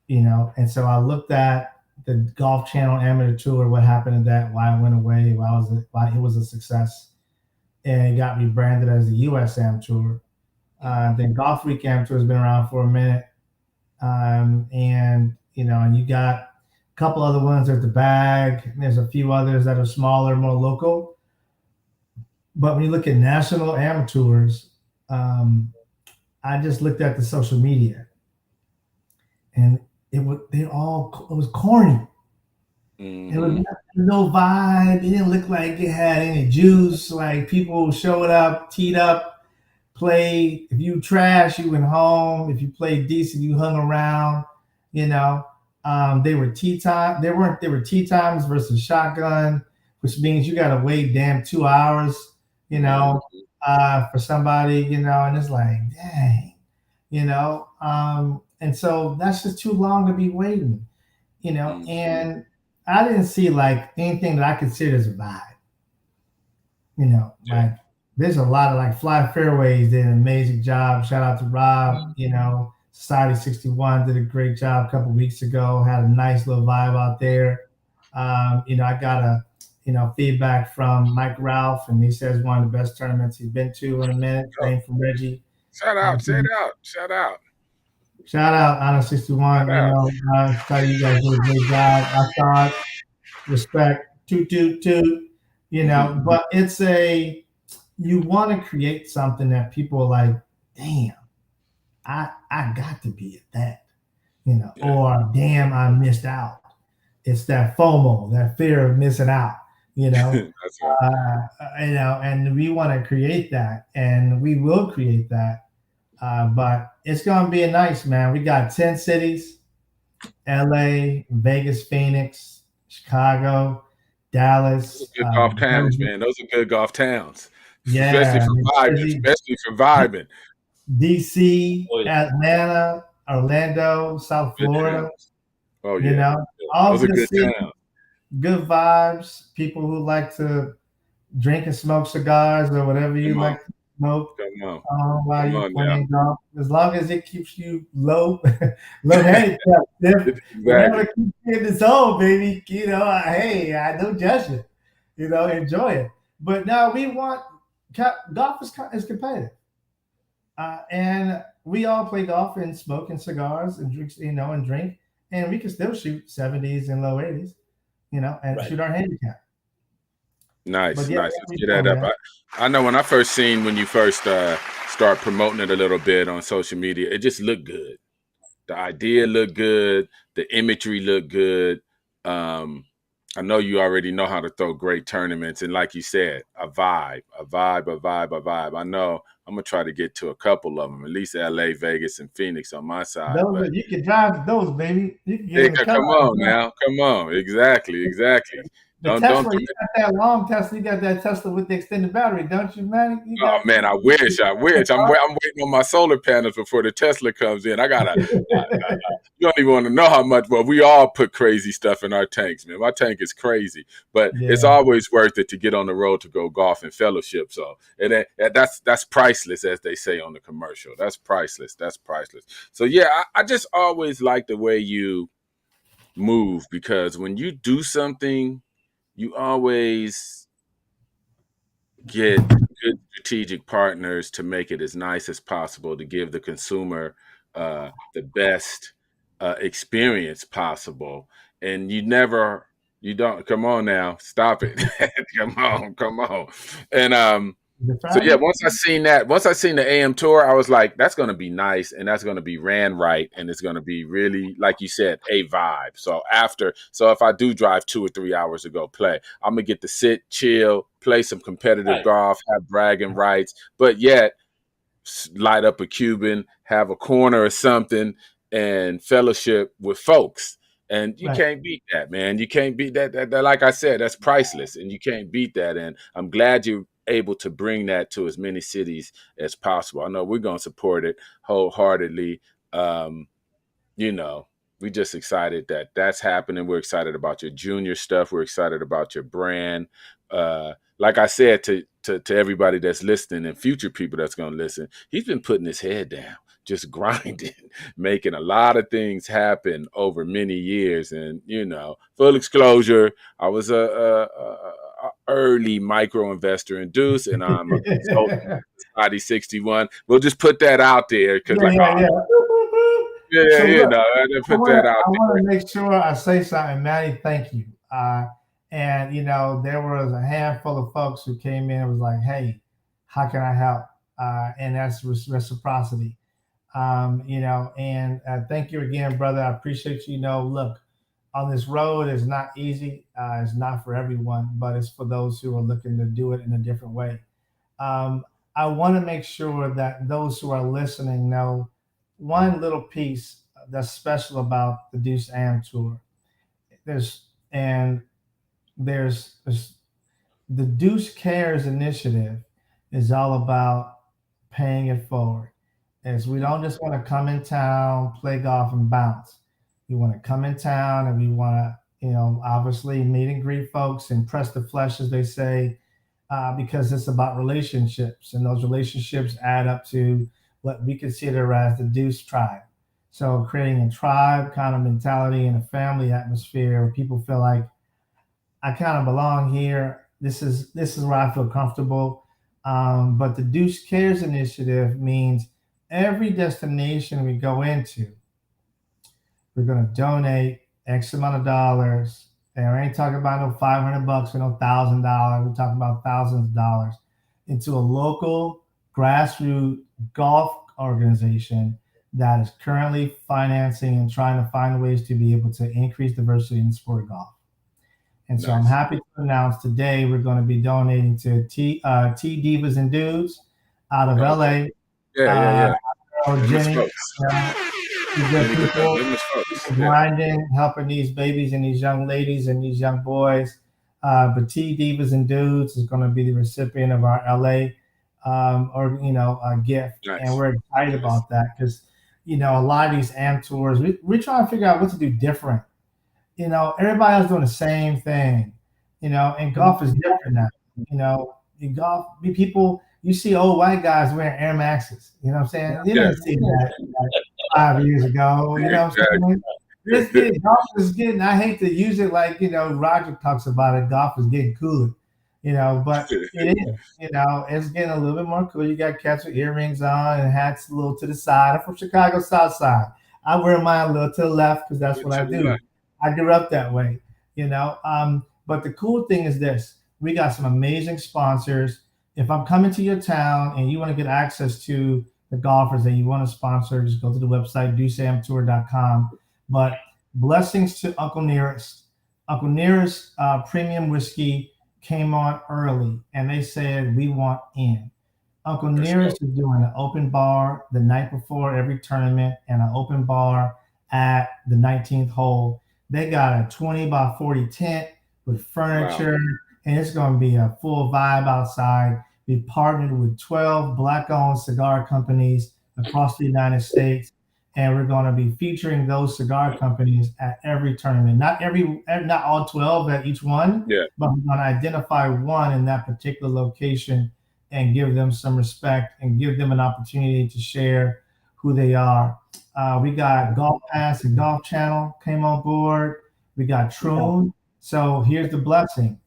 you know. And so I looked at the Golf Channel Amateur Tour, what happened to that, why it went away, why it was a success, and it got rebranded as the US Am Tour. Then Golf Week Am Tour has been around for a minute, and you know, and you got a couple other ones. There's the Bag. There's a few others that are smaller, more local. But when you look at national amateurs, I just looked at the social media, and it was corny. It was no vibe. It didn't look like it had any juice. Like, people showed up, teed up, played. If you trash, you went home. If you played decent, you hung around. You know, they were tee time. They were tee times versus shotgun, which means you got to wait 2 hours. You know, for somebody. You know, and it's like, dang. You know, and so that's just too long to be waiting. You know, and I didn't see like anything that I consider as a vibe. You know, like, there's a lot of, like, Fly Fairways did an amazing job. Shout out to Rob. You know, Society 61 did a great job a couple weeks ago. Had a nice little vibe out there. You know, I got feedback from Mike Ralph, and he says one of the best tournaments he's been to in a minute. Same from Reggie. Shout out. Shout out, Honor 61. You know, tell you guys did a great job. I saw it. Respect. Toot, toot, toot. You know, but it's you want to create something that people are like, damn, I got to be at that. You know, or damn, I missed out. It's that FOMO, that fear of missing out. You know, That's right. You know, and we want to create that, and we will create that. But it's going to be nice, man. We got 10 cities: LA, Vegas, Phoenix, Chicago, Dallas. Those are good golf towns, man. Those are good golf towns. Yeah. Especially for vibing. DC, Atlanta, Orlando, South Florida. Oh, yeah. You know, all those are good cities, towns. good vibes, people who like to drink and smoke cigars or whatever you like to smoke. While you're playing golf, as long as it keeps you low handicap. Whatever keeps you in the zone, baby. You know, hey, I don't judge it. You know, enjoy it. But now we want golf is competitive, and we all play golf and smoke and cigars and drinks, you know, and drink, and we can still shoot 70s and low 80s, you know, and shoot our handicap. Nice. Let's get that up. I know when I first seen when you first start promoting it a little bit on social media, it just looked good. The idea looked good. The imagery looked good. I know you already know how to throw great tournaments, and like you said, a vibe. I know I'm gonna try to get to a couple of them, at least LA, Vegas, and Phoenix on my side. Those, you can drive those, baby. You can come on now, come on, exactly. The Tesla, you got that long Tesla. You got that Tesla with the extended battery, don't you, Manny? You Oh got, man, I wish. I'm waiting on my solar panels before the Tesla comes in. I gotta. You don't even want to know how much. Well, we all put crazy stuff in our tanks, man. My tank is crazy, but it's always worth it to get on the road to go golf and fellowship. So that's priceless, as they say on the commercial. That's priceless. That's priceless. So yeah, I just always like the way you move, because when you do something, you always get good strategic partners to make it as nice as possible, to give the consumer the best experience possible. And you don't, come on now, stop it. come on. And so yeah, once I seen the AM tour, I was like, that's going to be nice, and that's going to be ran right, and it's going to be really, like you said, a vibe. So if I do drive 2 or 3 hours to go play, I'm gonna get to sit, chill, play some competitive golf, have bragging rights, but yet light up a Cuban, have a corner or something, and fellowship with folks. And you can't beat that, man. You can't beat that. Like I said, that's priceless, and you can't beat that. And I'm glad you're able to bring that to as many cities as possible. I know we're going to support it wholeheartedly. We're just excited that that's happening. We're excited about your junior stuff. We're excited about your brand. Like I said to everybody that's listening and future people that's going to listen, he's been putting his head down, just grinding, making a lot of things happen over many years. And, full disclosure, I was a early micro investor in Deuce, and I'm a consultant Society 61. We'll just put that out there because put that out. I want to make sure I say something, Manny. Thank you. And there was a handful of folks who came in and was like, "Hey, how can I help?" And that's reciprocity. And thank you again, brother. I appreciate you. Look, on this road is not easy. It's not for everyone, but it's for those who are looking to do it in a different way. I want to make sure that those who are listening know one little piece that's special about the Deuce AM Tour. There's the Deuce Cares initiative is all about paying it forward. As we don't just want to come in town, play golf, and bounce. We want to come in town, and we want to, obviously meet and greet folks and press the flesh, as they say, because it's about relationships, and those relationships add up to what we consider as the Deuce tribe. So creating a tribe kind of mentality and a family atmosphere where people feel like, I kind of belong here. This is where I feel comfortable. But the Deuce Cares initiative means every destination we go into, we're going to donate X amount of dollars. And we ain't talking about no $500 or no $1,000. We're talking about thousands of dollars into a local grassroots golf organization that is currently financing and trying to find ways to be able to increase diversity in the sport of golf. And so I'm happy to announce today we're going to be donating to T Divas and Dudes out of LA. Jenny, grinding, helping these babies and these young ladies and these young boys. But T Divas and Dudes is going to be the recipient of our LA gift. And we're excited about that because, a lot of these AM tours, we're trying to figure out what to do different. Everybody else doing the same thing, and golf is different now. In golf, people, you see old white guys wearing Air Maxes, you know what I'm saying? You didn't see that 5 years ago, you know what I'm saying? Golf is getting, I hate to use it like, Roger talks about it, golf is getting cooler, but it is, it's getting a little bit more cool. You got cats with earrings on and hats a little to the side. I'm from Chicago South Side. I wear mine a little to the left because that's what I do. I grew up that way, but the cool thing is this, we got some amazing sponsors. If I'm coming to your town and you want to get access to the golfers that you want to sponsor, just go to the website, deuceamtour.com. But blessings to Uncle Nearest. Uncle Nearest premium whiskey came on early and they said, we want in. Uncle Nearest is doing an open bar the night before every tournament and an open bar at the 19th hole. They got a 20 by 40 tent with furniture, and it's going to be a full vibe outside. We partnered with 12 Black-owned cigar companies across the United States, and we're going to be featuring those cigar companies at every tournament. Not all 12 at each one, but we're going to identify one in that particular location and give them some respect and give them an opportunity to share who they are. We got Golf Pass and Golf Channel came on board. We got Troon. So here's the blessing.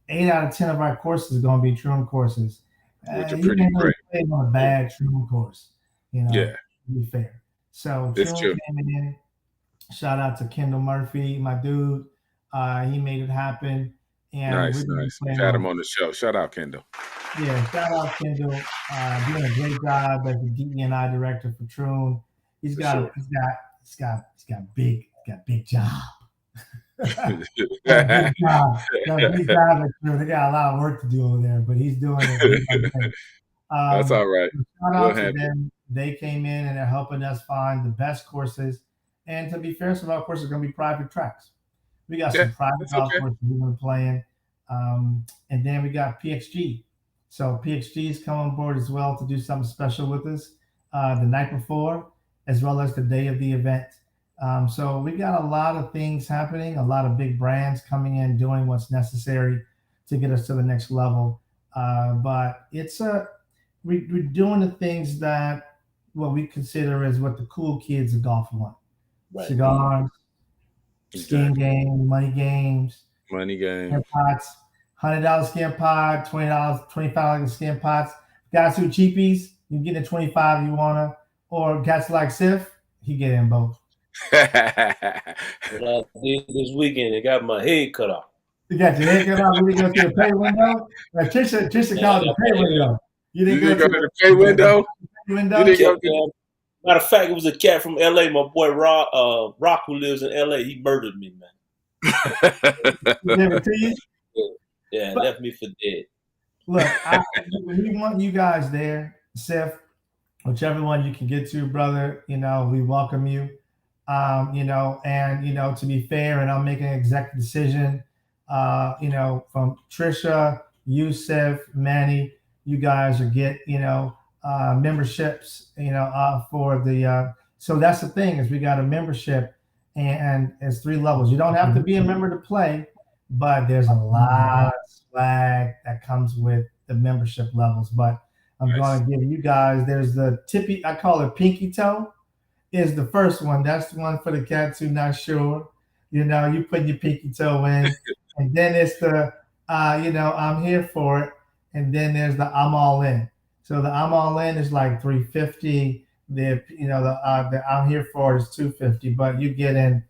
8 out of 10 of our courses are going to be Troon courses. Which are You pretty can't really great. play on a bad Troon course, to be fair. So It's Troon true. came in. Shout out to Kendall Murphy, my dude. He made it happen. And Nice. We've had him on the show. Shout out, Kendall. Yeah, shout out Kendall. Doing a great job as the DE&I director for Troon. He's got big job. Big job. Big job at Troon. They got a lot of work to do over there, but he's doing it. That's all right. Shout out to them. They came in and they're helping us find the best courses. And to be fair, some of our courses are going to be private tracks. We got some private golf courses we're going to play in. And then we got PXG. So PXG's come on board as well to do something special with us the night before, as well as the day of the event. So we got a lot of things happening, a lot of big brands coming in, doing what's necessary to get us to the next level. But it's we're doing the things that what we consider as what the cool kids of golf want. Right. Cigars, skin game, money games, skin pots, $100 skin pot, $20, $25 skin pots. Guys who cheapies, you get the 25 you wanna, or guys like Siff, he get in both. What I did this weekend, I got my head cut off. You got your head cut off? You didn't go through the pay window? Tricia called the pay window. You didn't go through the pay window? Matter of fact, it was a cat from LA, my boy Rock, who lives in LA. He murdered me, man. He gave it to you? Yeah, left me for dead. Look, we want you guys there, Seth, whichever one you can get to, brother. We welcome you. And to be fair, and I'll make an executive decision. From Tricia, Yusef, Manny, you guys are get memberships. For the so that's the thing is we got a membership, and it's 3 levels. You don't have to be a member to play. But there's a lot of swag that comes with the membership levels. But I'm going to give you guys, there's the tippy, I call it pinky toe, is the first one. That's the one for the cats who not sure. You put your pinky toe in. And then it's the, I'm here for it. And then there's the I'm all in. So the I'm all in is like $350. The I'm here for it is $250. But you get in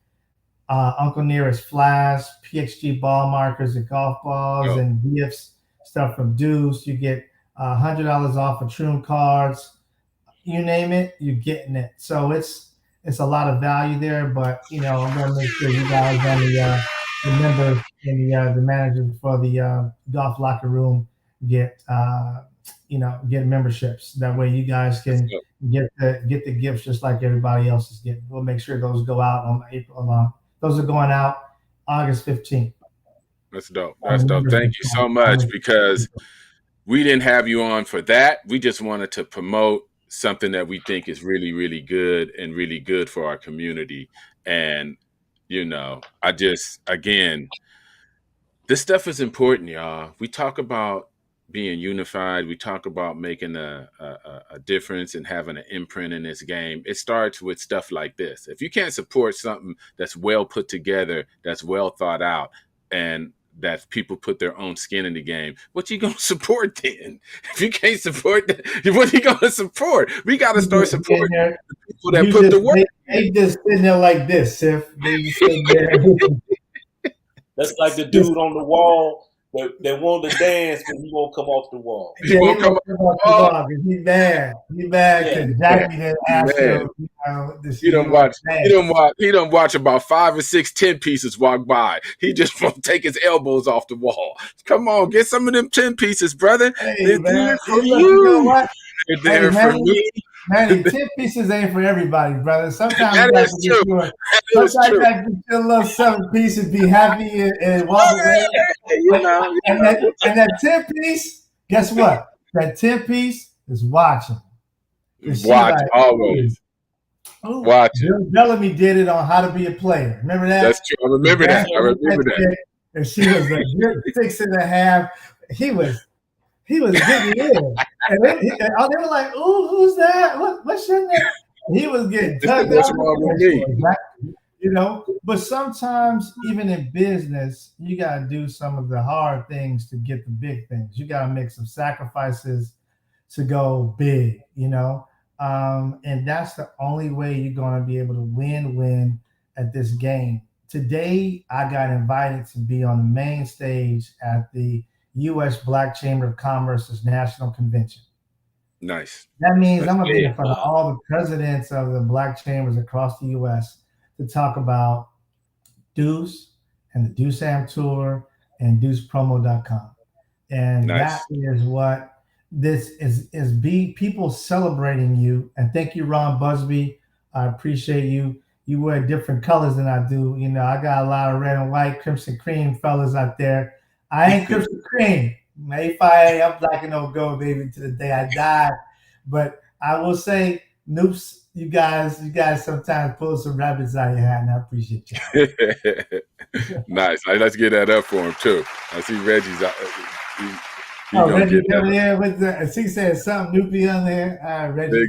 Uncle Nearest flash, PXG ball markers and golf balls and gifts, stuff from Deuce. You get $100 off of Troon cards. You name it, you're getting it. So it's a lot of value there. But I'm gonna make sure you guys on the members and the managers for the golf locker room get memberships. That way you guys can get the gifts just like everybody else is getting. We'll make sure those go out on April. Those are going out August 15th. That's dope. Thank you so much, because we didn't have you on for that. We just wanted to promote something that we think is really, really good and really good for our community. And, this stuff is important, y'all. We talk about being unified. We talk about making a difference and having an imprint in this game. It starts with stuff like this. If you can't support something that's well put together, that's well thought out, and that people put their own skin in the game, what you gonna support then? If you can't support that, what you gonna support? We gotta start supporting the people that put the work. They just sitting there like this, Sif. They just sitting there. That's like the dude on the wall that wanted to dance, but he won't come off the wall. He won't come off the wall because he's mad. He's mad because Jackie didn't ask him. He don't watch about 5 or 6 10 pieces walk by. He just won't take his elbows off the wall. Come on, get some of them 10 pieces, brother. Hey, They're man. there for you. What? They're there for me. Manny, 10 pieces ain't for everybody, brother. Sometimes That you got is to get true. your, That is sometimes you true. got to get your little 7 piece and be happy and walk away. And that 10 piece, guess what? That 10 piece is watching. And she Watch like, always. ooh, Watch it. Bill Bellamy did it on How to Be a Player. Remember that? That's true. I remember that. And she was a good 6.5. He was getting in. And they were like, ooh, who's that? What's your name? He was getting tugged What's out. wrong with me? You know, but sometimes even in business, you got to do some of the hard things to get the big things. You got to make some sacrifices to go big, you know? And that's the only way you're going to be able to win at this game. Today, I got invited to be on the main stage at the U.S. Black Chamber of Commerce's National Convention. Nice. That means I'm going to be in front of all the presidents of the Black Chambers across the U.S. to talk about Deuce and the Deuce AM Tour and DeucePromo.com. And nice. That is what this is be people celebrating you. And thank you, Ron Busby. I appreciate you. You wear different colors than I do. You know, I got a lot of red and white, crimson cream fellas out there. I ain't crimson cream. If I'm black and old gold, baby, to the day I die. But I will say, Noops, you guys sometimes pull some rabbits out of your hat, and I appreciate you. Nice. Let's get that up for him too. I see Reggie's out. Reggie coming in with the. She said something Noopy on there. Reggie.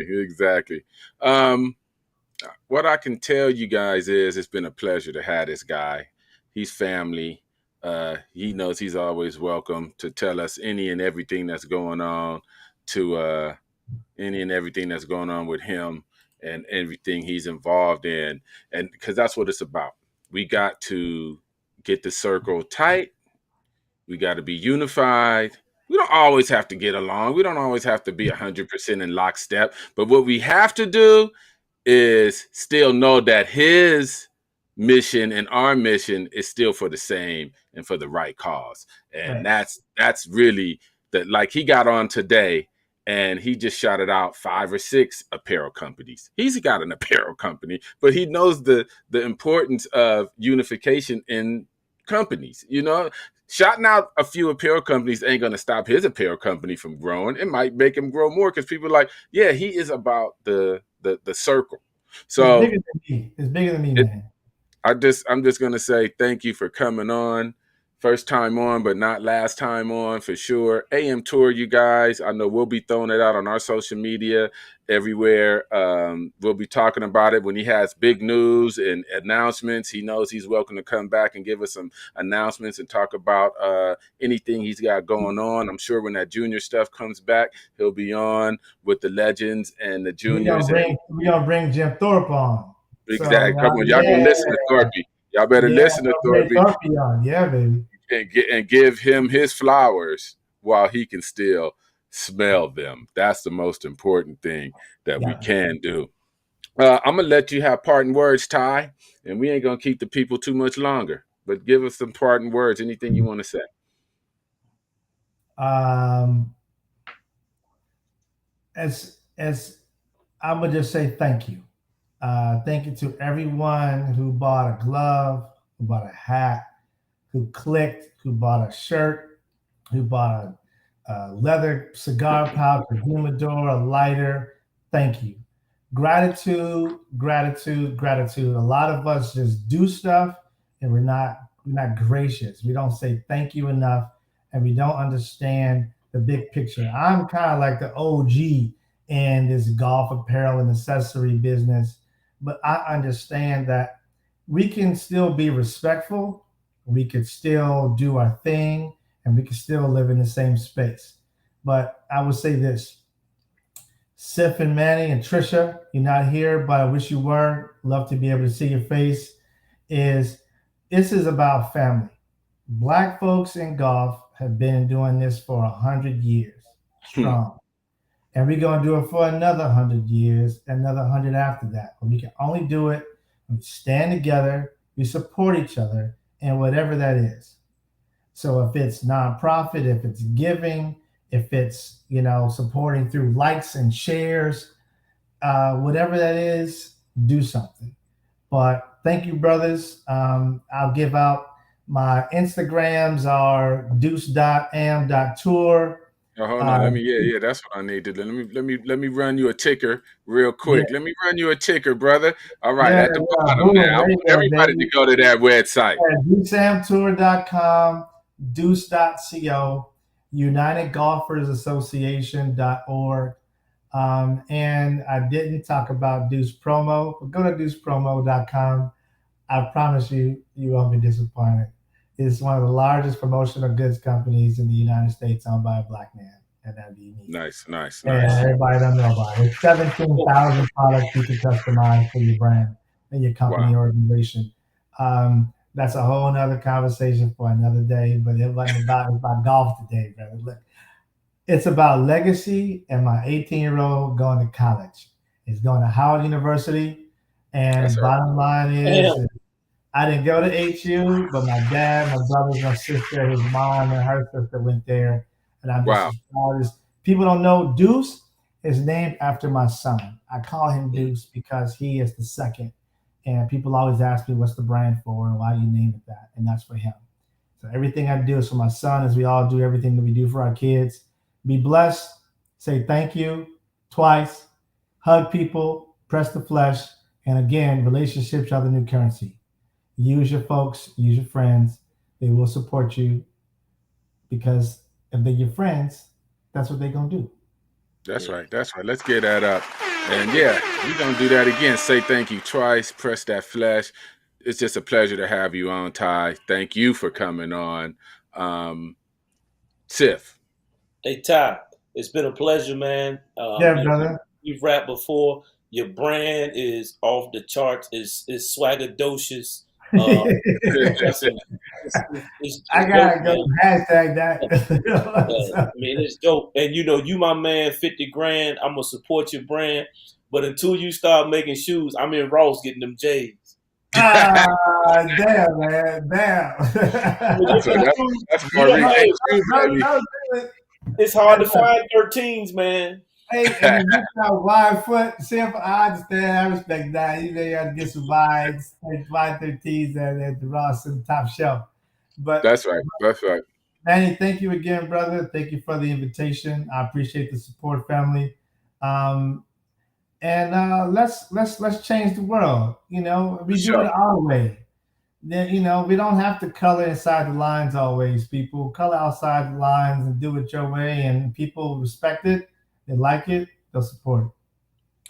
Exactly. What I can tell you guys is it's been a pleasure to have this guy. He's family. He knows he's always welcome to tell us any and everything that's going on with him and everything he's involved in. And because that's what it's about. We got to get the circle tight. We got to be unified. We don't always have to get along. We don't always have to be 100% in lockstep. But what we have to do is still know that his mission and our mission is still for the same and for the right cause. And that's really that. Like, he got on today and he just shouted out 5 or 6 apparel companies. He's got an apparel company, but he knows the importance of unification in companies. You know, shouting out a few apparel companies ain't going to stop his apparel company from growing. It might make him grow more because people are like, yeah, he is about the circle. So it's bigger than me, man. I'm just going to say thank you for coming on. First time on, but not last time on for sure. AM Tour, you guys. I know we'll be throwing it out on our social media everywhere. We'll be talking about it when he has big news and announcements. He knows he's welcome to come back and give us some announcements and talk about anything he's got going on. I'm sure when that junior stuff comes back, he'll be on with the legends and the juniors. We're gonna bring Jim Thorpe on. Exactly. So, come on, y'all gonna listen to Thorpe. Y'all better listen to Thorpe. Yeah, baby. And give him his flowers while he can still smell them. That's the most important thing that we can do. I'm going to let you have parting words, Ty, and we ain't going to keep the people too much longer. But give us some parting words, anything you want to say. As I'm going to just say thank you. Thank you to everyone who bought a glove, who bought a hat, who clicked, who bought a shirt, who bought a leather cigar pouch, a humidor, a lighter. Thank you. Gratitude. A lot of us just do stuff and we're not gracious. We don't say thank you enough and we don't understand the big picture. I'm kind of like the OG in this golf apparel and accessory business, but I understand that we can still be respectful. We could still do our thing and we can still live in the same space. But I would say this, Sif and Manny and Tricia, you're not here, but I wish you were. Love to be able to see your face. This is about family. Black folks in golf have been doing this for 100 years strong. And we're going to do it for another 100 years, another 100 after that. But we can only do it when we stand together, we support each other, and whatever that is. So if it's nonprofit, if it's giving, if it's, supporting through likes and shares, whatever that is, do something. But thank you, brothers. I'll give out my Instagrams are deuce.am.tour. Oh, hold on. Yeah, that's what I need to do. Let me run you a ticker real Yeah, quick. Let me run you a ticker, brother. All right, yeah, at the yeah. bottom Boom. now. I There you want go, everybody to baby. go to that website. Yeah, deuceamtour.com, deuce.co, unitedgolfersassociation.org. And I didn't talk about Deuce Promo, but go to deucepromo.com. I promise you, you won't be disappointed. It's one of the largest promotional goods companies in the United States owned by a black man, and that'd be me. Nice. And everybody don't know about it. It's 17,000 products you can customize for your brand and your company Wow. or organization. That's a whole nother conversation for another day, but it wasn't about golf today, brother. Look, it's about legacy and my 18-year-old going to college. He's going to Howard University. That's And right. bottom line Damn. is I didn't go to HU, but my dad, my brothers, my sister, his mom, and her sister went there. And I'm just Wow. as proud as people don't know. Deuce is named after my son. I call him Deuce because he is the second. And people always ask me, what's the brand for and why you name it that? And that's for him. So everything I do is for my son, as we all do everything that we do for our kids. Be blessed. Say thank you twice. Hug people. Press the flesh. And again, relationships are the new currency. Use your folks, use your friends. They will support you because if they're your friends, that's what they're going to do. That's right. Let's get that up. And yeah, we're going to do that again. Say thank you twice. Press that flesh. It's just a pleasure to have you on, Ty. Thank you for coming on. Tiff. Hey, Ty, it's been a pleasure, man. Yeah, brother. You've rapped before. Your brand is off the charts. It's swaggadocious. I gotta go hashtag that. I mean, it's dope. And you my man, 50 grand. I'm gonna support your brand. But until you start making shoes, I'm in Ross getting them J's. Damn, man. Damn. That's my It's hard to find 13s, man. Hey, and you got wide foot. Simple, I understand. I respect that. You may have to get some wides, like wide 13s at the Ross and top shelf. But that's right. Manny, thank you again, brother. Thank you for the invitation. I appreciate the support, family. And let's change the world. We do it our way. Then we don't have to color inside the lines always. People color outside the lines and do it your way, and people respect it. They like it. They'll support it.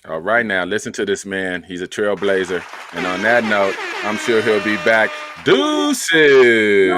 All right, now listen to this man. He's a trailblazer, and on that note, I'm sure he'll be back. Deuces.